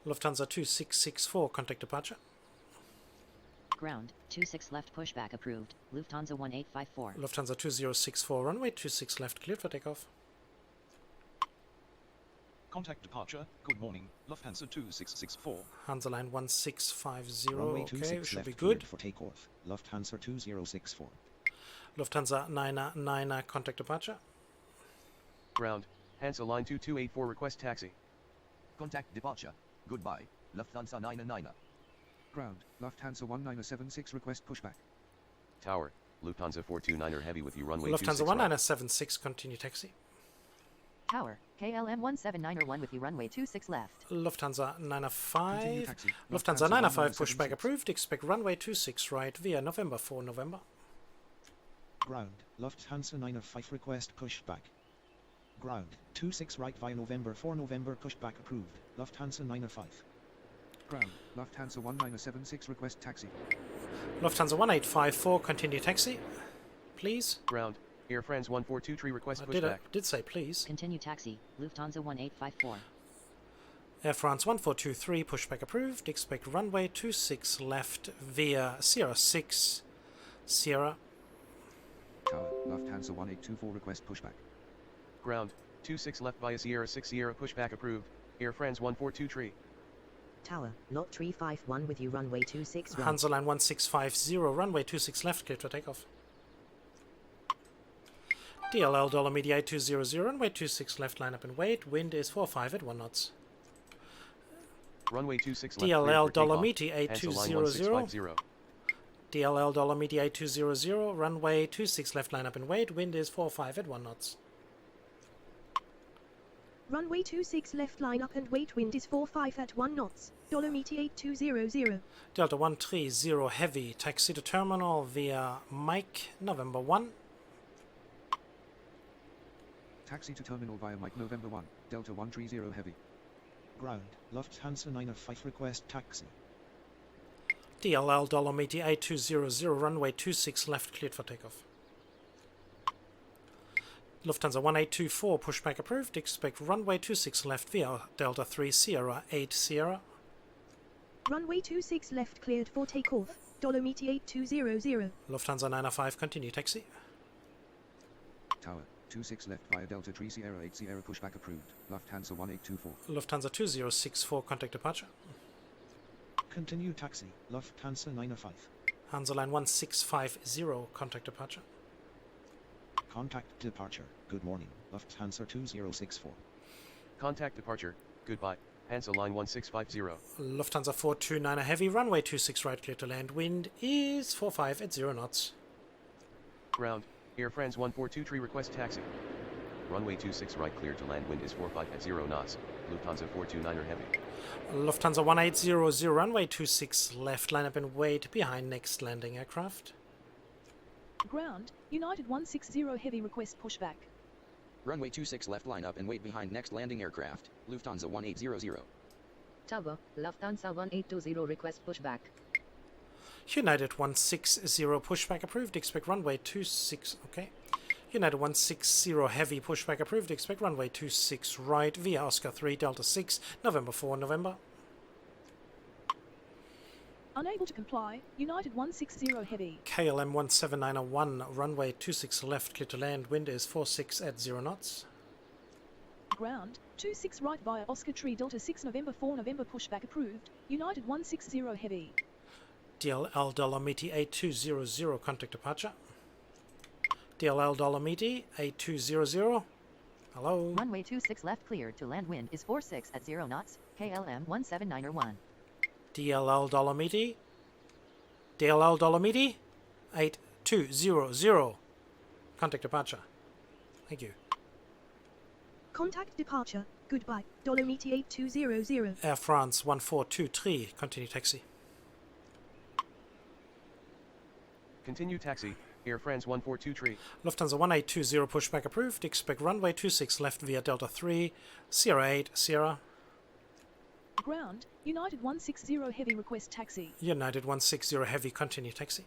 Lufthansa 2664, contact departure. Ground, 26 left pushback approved. Lufthansa 1854. Lufthansa 2064, runway 26 left, cleared for takeoff. Contact departure. Good morning. Lufthansa 2664. Hansa line 1650, Runway okay, 26 should left be cleared good. for takeoff. Lufthansa 2064. Lufthansa 9er, contact departure. Ground, Hansa line 2284 request taxi. Contact departure. Goodbye. Lufthansa 99er. Ground, Lufthansa 1976 request pushback. Tower, Lufthansa 429er heavy with you runway Lufthansa 26 right. 1976, continue taxi. Tower, KLM 17901 with you runway 26 left. Lufthansa 905. Continue taxi. Lufthansa 905, pushback 1976. approved, expect runway 26 right via November 4 November. Ground, Lufthansa 905 request pushback. Ground, 26 right via November 4 November pushback approved. Lufthansa 905. Ground, Lufthansa 1976 request taxi. Lufthansa 1854, continue taxi. Please. Ground, Air France 142 request I pushback. did say please. Continue taxi. Lufthansa 1854. Air France 1423, pushback approved, expect runway 26 left via Sierra 6 Sierra. Tower, Lufthansa 1824 request pushback. Ground, 26 left via Sierra 6 Sierra pushback approved. Air France 142 Tower, lot 351 with you runway 26 right. Hansa line 1650, runway 26 left, clear for takeoff. DLL Dollar Media 8200, runway 26 left, line up and wait, wind is 45 at 1 knots. Runway 26 left. DLL Dollar takeoff. Media Hansa line 8200. 1650. DLL Dollar Media 8200, runway 26 left, line up and wait, wind is 45 at 1 knots. Runway 26 left line up and wait, wind is 45 at 1 knots. Dolomiti 8200. Delta 130 heavy, taxi to terminal via Mike November 1. Taxi to terminal via Mike November 1, Delta 130 heavy. Ground, Lufthansa 905 request taxi. DLL Dolomiti 8200, runway 26 left, cleared for takeoff. Lufthansa 1824, pushback approved, expect runway 26 left via Delta 3 Sierra 8 Sierra. Runway 26 left cleared for takeoff. Dolomiti 8200. Lufthansa 905, continue taxi. Tower, 26 left via Delta 3 Sierra 8 Sierra pushback approved. Lufthansa 1824. Lufthansa 2064, contact departure. Continue taxi, Lufthansa 905. Hansa line 1650, contact departure. Contact departure. Good morning, Lufthansa 2064. Contact departure. Goodbye. Hansa line 1650. Lufthansa 429 heavy, runway 26 right, clear to land, wind is 45 at 0 knots. Ground, Air France 1423 request taxi. Runway 26 right clear to land, wind is 45 at 0 knots. Lufthansa 429er heavy. Lufthansa 1800, runway 26 left, line up and wait behind next landing aircraft. Ground, United 160 heavy request pushback. Runway 26 left line up and wait behind next landing aircraft. Lufthansa 1800. Tower, Lufthansa 1820 request pushback. United 160, pushback approved, expect runway 26, okay. United 160 heavy, pushback approved, expect runway 26 right via Oscar 3 Delta 6, November 4 November. Unable to comply, United 160 heavy. KLM 17901, runway 26 left, clear to land, wind is 46 at 0 knots. Ground, 26 right via Oscar 3 Delta 6 November 4 November pushback approved, United 160 heavy. DLL Dolomiti 8200, contact departure. DLL Dolomiti 8200. Hello? Runway 26 left cleared to land, wind is 46 at 0 knots, KLM 17901. DLL Dolomiti. DLL Dolomiti 8200. Contact departure. Thank you. Contact departure. Goodbye. Dolomiti 8200. Air France 1423. Continue taxi. Continue taxi. Air France 142 Lufthansa 1820 pushback approved. Expect runway 26 left via Delta 3. Sierra 8. Sierra. Ground. United 160 heavy request taxi. United 160 heavy. Continue taxi.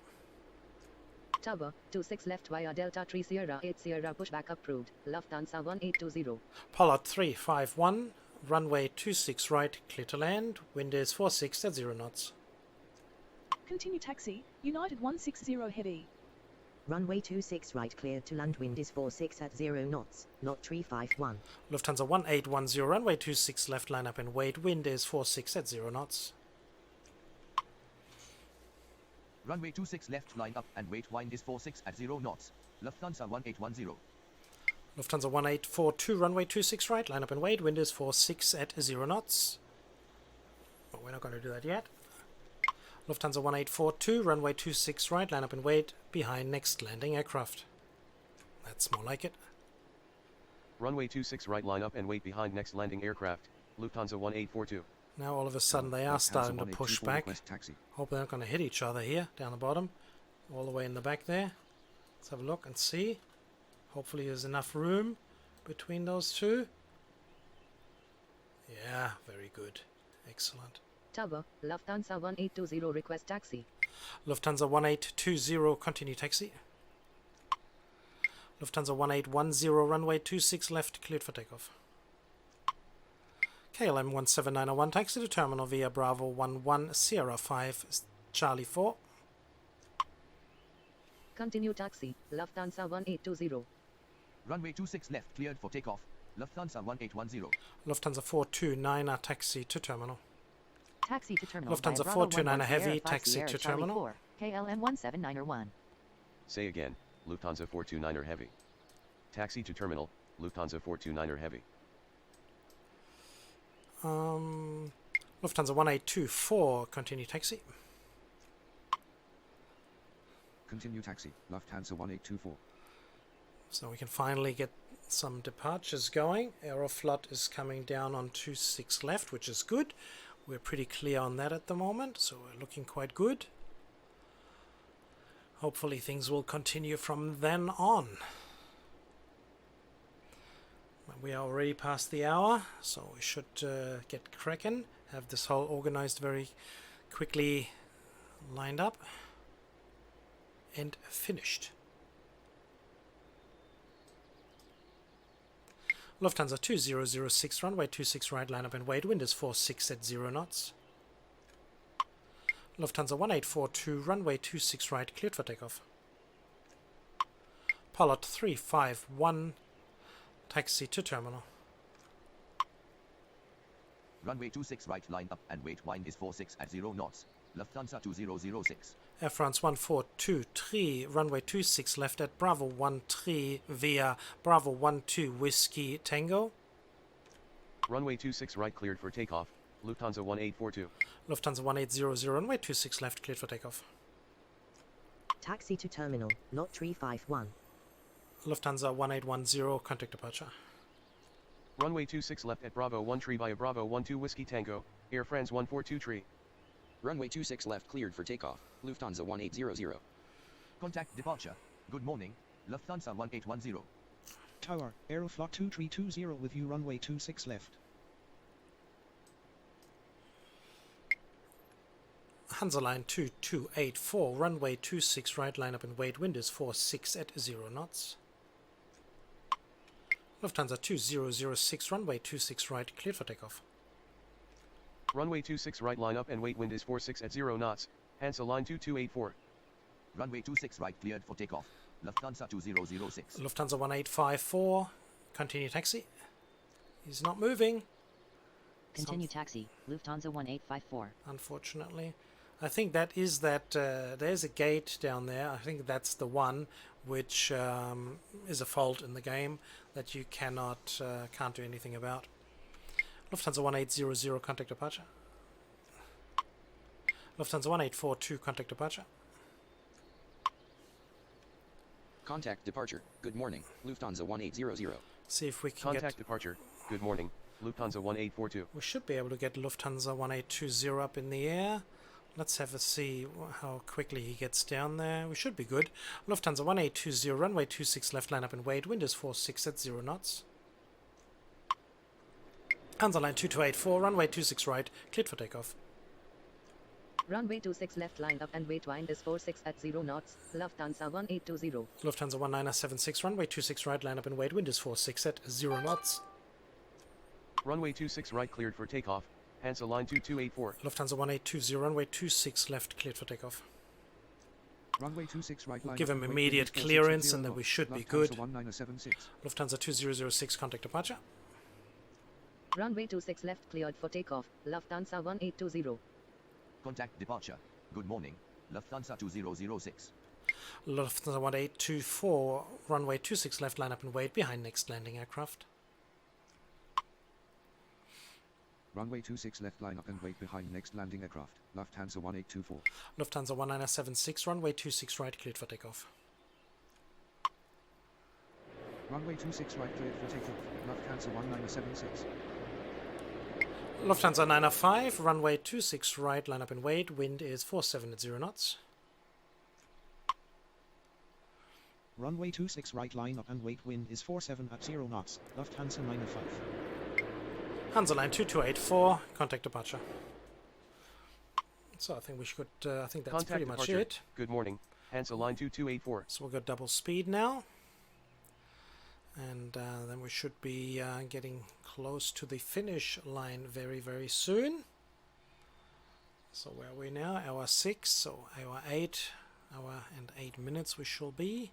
Tower, 26 left via Delta 3 Sierra 8 Sierra pushback approved. Lufthansa 1820. Pollard 351. Runway 26 right. Clear to land. Wind is 46 at 0 knots. Continue taxi. United 160 heavy. Runway 26 right cleared to land, wind is 46 at 0 knots, Lot 351. Lufthansa 1810, runway 26 left, line up and wait, wind is 46 at 0 knots. Runway 26 left, line up and wait, wind is 46 at 0 knots, Lufthansa 1810. Lufthansa 1842, runway 26 right, line up and wait, wind is 46 at 0 knots. But we're not going to do that yet. Lufthansa 1842, runway 26 right, line up and wait, behind next landing aircraft. That's more like it. Runway 26 right, line up and wait behind next landing aircraft. Lufthansa 1842. Now all of a sudden they are starting to push back. Hope they're not going to hit each other here, down the bottom. All the way in the back there. Let's have a look and see. Hopefully there's enough room between those two. Yeah, very good. Excellent. Tower, Lufthansa 1820 request taxi. Lufthansa 1820, continue taxi. Lufthansa 1810, runway 26 left, cleared for takeoff. KLM 17901, taxi to terminal via Bravo 11, Sierra 5, Charlie 4. Continue taxi, Lufthansa 1820. Runway 26 left, cleared for takeoff, Lufthansa 1810. Lufthansa 429, taxi to terminal. Taxi to terminal. Lufthansa 429 heavy, taxi to terminal. KLM 17901. Say again, Lufthansa 429 heavy. Taxi to terminal, Lufthansa 429 heavy. Lufthansa 1824, continue taxi. Continue taxi, Lufthansa 1824. So we can finally get some departures going. Aeroflot is coming down on 26 left, which is good. We're pretty clear on that at the moment, so we're looking quite good. Hopefully things will continue from then on. We are already past the hour, so we should get cracking, have this whole organized very quickly, lined up and finished. Lufthansa 2006, runway 26 right, line up and wait, wind is 46 at 0 knots. Lufthansa 1842, runway 26 right, cleared for takeoff. Pollard 351, taxi to terminal. Runway 26 right, line up and wait, wind is 46 at 0 knots, Lufthansa 2006. Air France 1423, runway 26 left at Bravo 13 via Bravo 12 Whiskey Tango. Runway 26 right, cleared for takeoff, Lufthansa 1842. Lufthansa 1800, runway 26 left, cleared for takeoff. Taxi to terminal, Lot 351. Lufthansa 1810, contact departure. Runway 26 left at Bravo 13 via Bravo 12 Whiskey Tango, Air France 1423. Runway 26 left cleared for takeoff, Lufthansa 1800. Contact departure. Good morning, Lufthansa 1810. Tower, Aeroflot 2320 with you, runway 26 left. Hansaline 2284, runway 26 right, line up and wait, wind is 46 at 0 knots. Lufthansa 2006, runway 26 right, cleared for takeoff. Runway 26 right, line up and wait, wind is 46 at 0 knots, Hansa line 2284. Runway 26 right, cleared for takeoff, Lufthansa 2006. Lufthansa 1854, continue taxi. He's not moving. Continue taxi, Lufthansa 1854. Unfortunately. I think that is that, there's a gate down there. I think that's the one which is a fault in the game that you can't do anything about. Lufthansa 1800, contact departure. Lufthansa 1842, contact departure. Contact departure. Good morning. Lufthansa 1800. See if we can Contact departure. Good morning. Lufthansa 1842. We should be able to get Lufthansa 1820 up in the air. Let's have a see how quickly he gets down there. We should be good. Lufthansa 1820, runway 26 left, line up and wait. Wind is 46 at 0 knots. Hansa line 2284, runway 26 right, cleared for takeoff. Runway 26 left, line up and wait. Wind is 46 at 0 knots. Lufthansa 1820. Lufthansa 1976, runway 26 right, line up and wait. Wind is 46 at 0 knots. Runway 26 right cleared for takeoff. Hansa line 2284. Lufthansa 1820, runway 26 left, cleared for takeoff. Runway 26 right, line Give up him and immediate wait, clearance and then we should be good. Lufthansa 1976. Lufthansa 2006, contact departure. Runway 26 left, cleared for takeoff. Lufthansa 1820. Contact departure. Good morning. Lufthansa 2006. Lufthansa 1824, runway 26 left, line up and wait behind next landing aircraft. Runway 26 left, line up and wait behind next landing aircraft. Lufthansa 1824. Lufthansa 1976, runway 26 right, cleared for takeoff. Runway 26 right, cleared for takeoff. Lufthansa 1976. Lufthansa 905, runway 26 right, line up and wait. Wind is 47 at 0 knots. Runway 26 right, line up and wait. Wind is 47 at 0 knots. Lufthansa 905. Hansa line 2284, contact departure. So I think we should. I think that's Contact pretty much departure. it. Good morning. Hansa line 2284. So we've got double speed now. And then we should be getting close to the finish line very, very soon. So where are we now? Hour 6, so hour 8 and 8 minutes we shall be.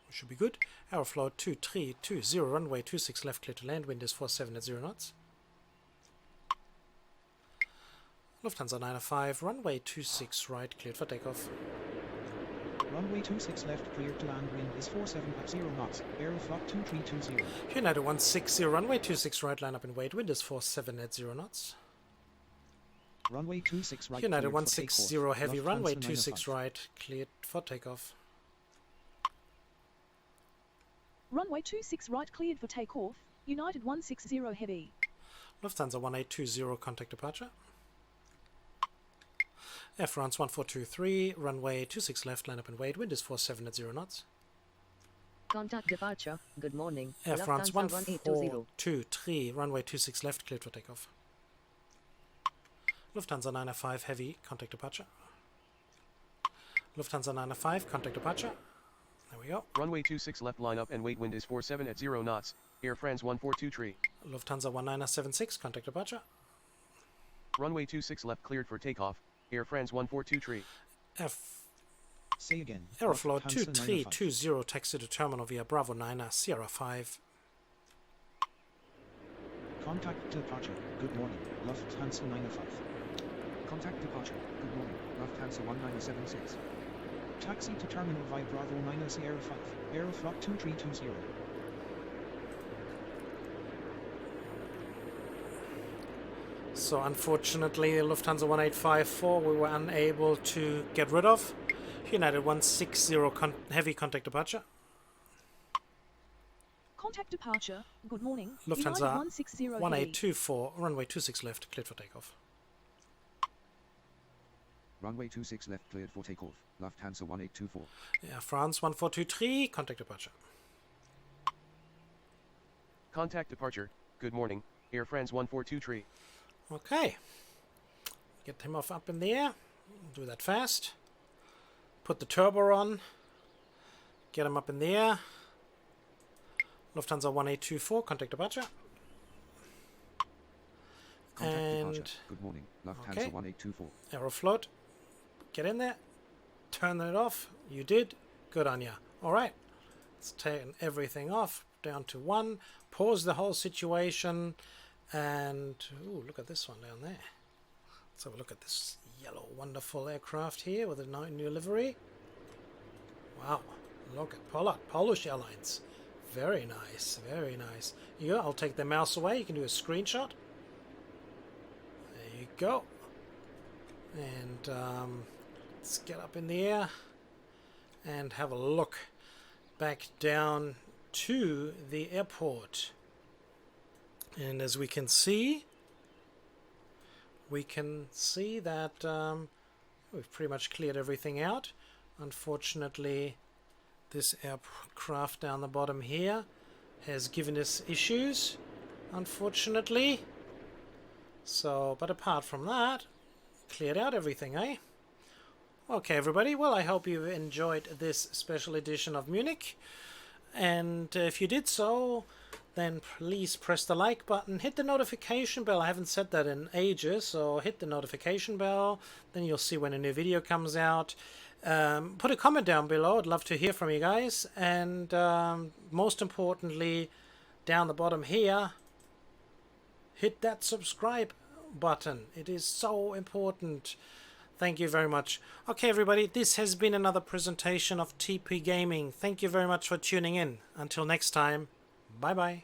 We should be good. Hour flow 2320, runway 26 left, clear to land. Wind is 47 at 0 knots. Lufthansa 905, runway 26 right, cleared for takeoff. Runway 26 left, cleared to land. Wind is 47 at 0 knots. Aeroflot 2320. United 160, runway 26 right, line up and wait. Wind is 47 at 0 knots. Runway 26 right. United cleared for 160 takeoff. heavy, Lufthansa runway 905. 26 right, cleared for takeoff. Runway 26 right, cleared for takeoff. United 160 heavy. Lufthansa 1820, contact departure. Air France 1423, runway 26 left, line up and wait. Wind is 47 at 0 knots. Contact departure. Good morning. Air France Lufthansa 1820. 1423, runway 26 left, cleared for takeoff. Lufthansa 905 heavy, contact departure. Lufthansa 905, contact departure. There we go. Runway 26 left, line up and wait. Wind is 47 at 0 knots. Air France 142. Lufthansa 1976, contact departure. Runway 26 left cleared for takeoff. Air France 142. Say again. Aeroflot Lufthansa 2320, taxi to terminal via Bravo 9, Sierra 5. Contact departure. Good morning. Lufthansa 905. Contact departure. Good morning. Lufthansa 1976. Taxi to terminal via Bravo 9 Sierra 5. Aeroflot 2320. So unfortunately, Lufthansa 1854 we were unable to get rid of. United 160 heavy contact departure. Contact departure. Good morning. Lufthansa United 160 heavy. 1824, runway 26 left, cleared for takeoff. Runway 26 left, cleared for takeoff. Lufthansa 1824. Air France 1423, contact departure. Contact departure. Good morning. Air France 142. Okay. Get him off up in the air. Do that fast. Put the turbo on. Get him up in the air. Lufthansa 1824, contact departure. Contact and departure. Good morning. Lufthansa okay. 1824. Aeroflot. Get in there. Turn it off. You did. Good on ya. Alright. Let's turn everything off. Down to 1. Pause the whole situation. And, ooh, look at this one down there. Let's have a look at this yellow, wonderful aircraft here with a new livery. Wow. Look at Polish Airlines. Very nice, very nice. Here, I'll take the mouse away. You can do a screenshot. There you go. And let's get up in the air and have a look back down to the airport. And as we can see that we've pretty much cleared everything out. Unfortunately, this aircraft down the bottom here has given us issues, unfortunately. So, but apart from that, cleared out everything, eh? Okay, everybody. Well, I hope you enjoyed this special edition of Munich. And if you did so, then please press the like button, hit the notification bell. I haven't said that in ages, so hit the notification bell. Then you'll see when a new video comes out. Put a comment down below. I'd love to hear from you guys. And most importantly, down the bottom here, hit that subscribe button. It is so important. Thank you very much. Okay, everybody, this has been another presentation of TP Gaming. Thank you very much for tuning in. Until next time, bye-bye.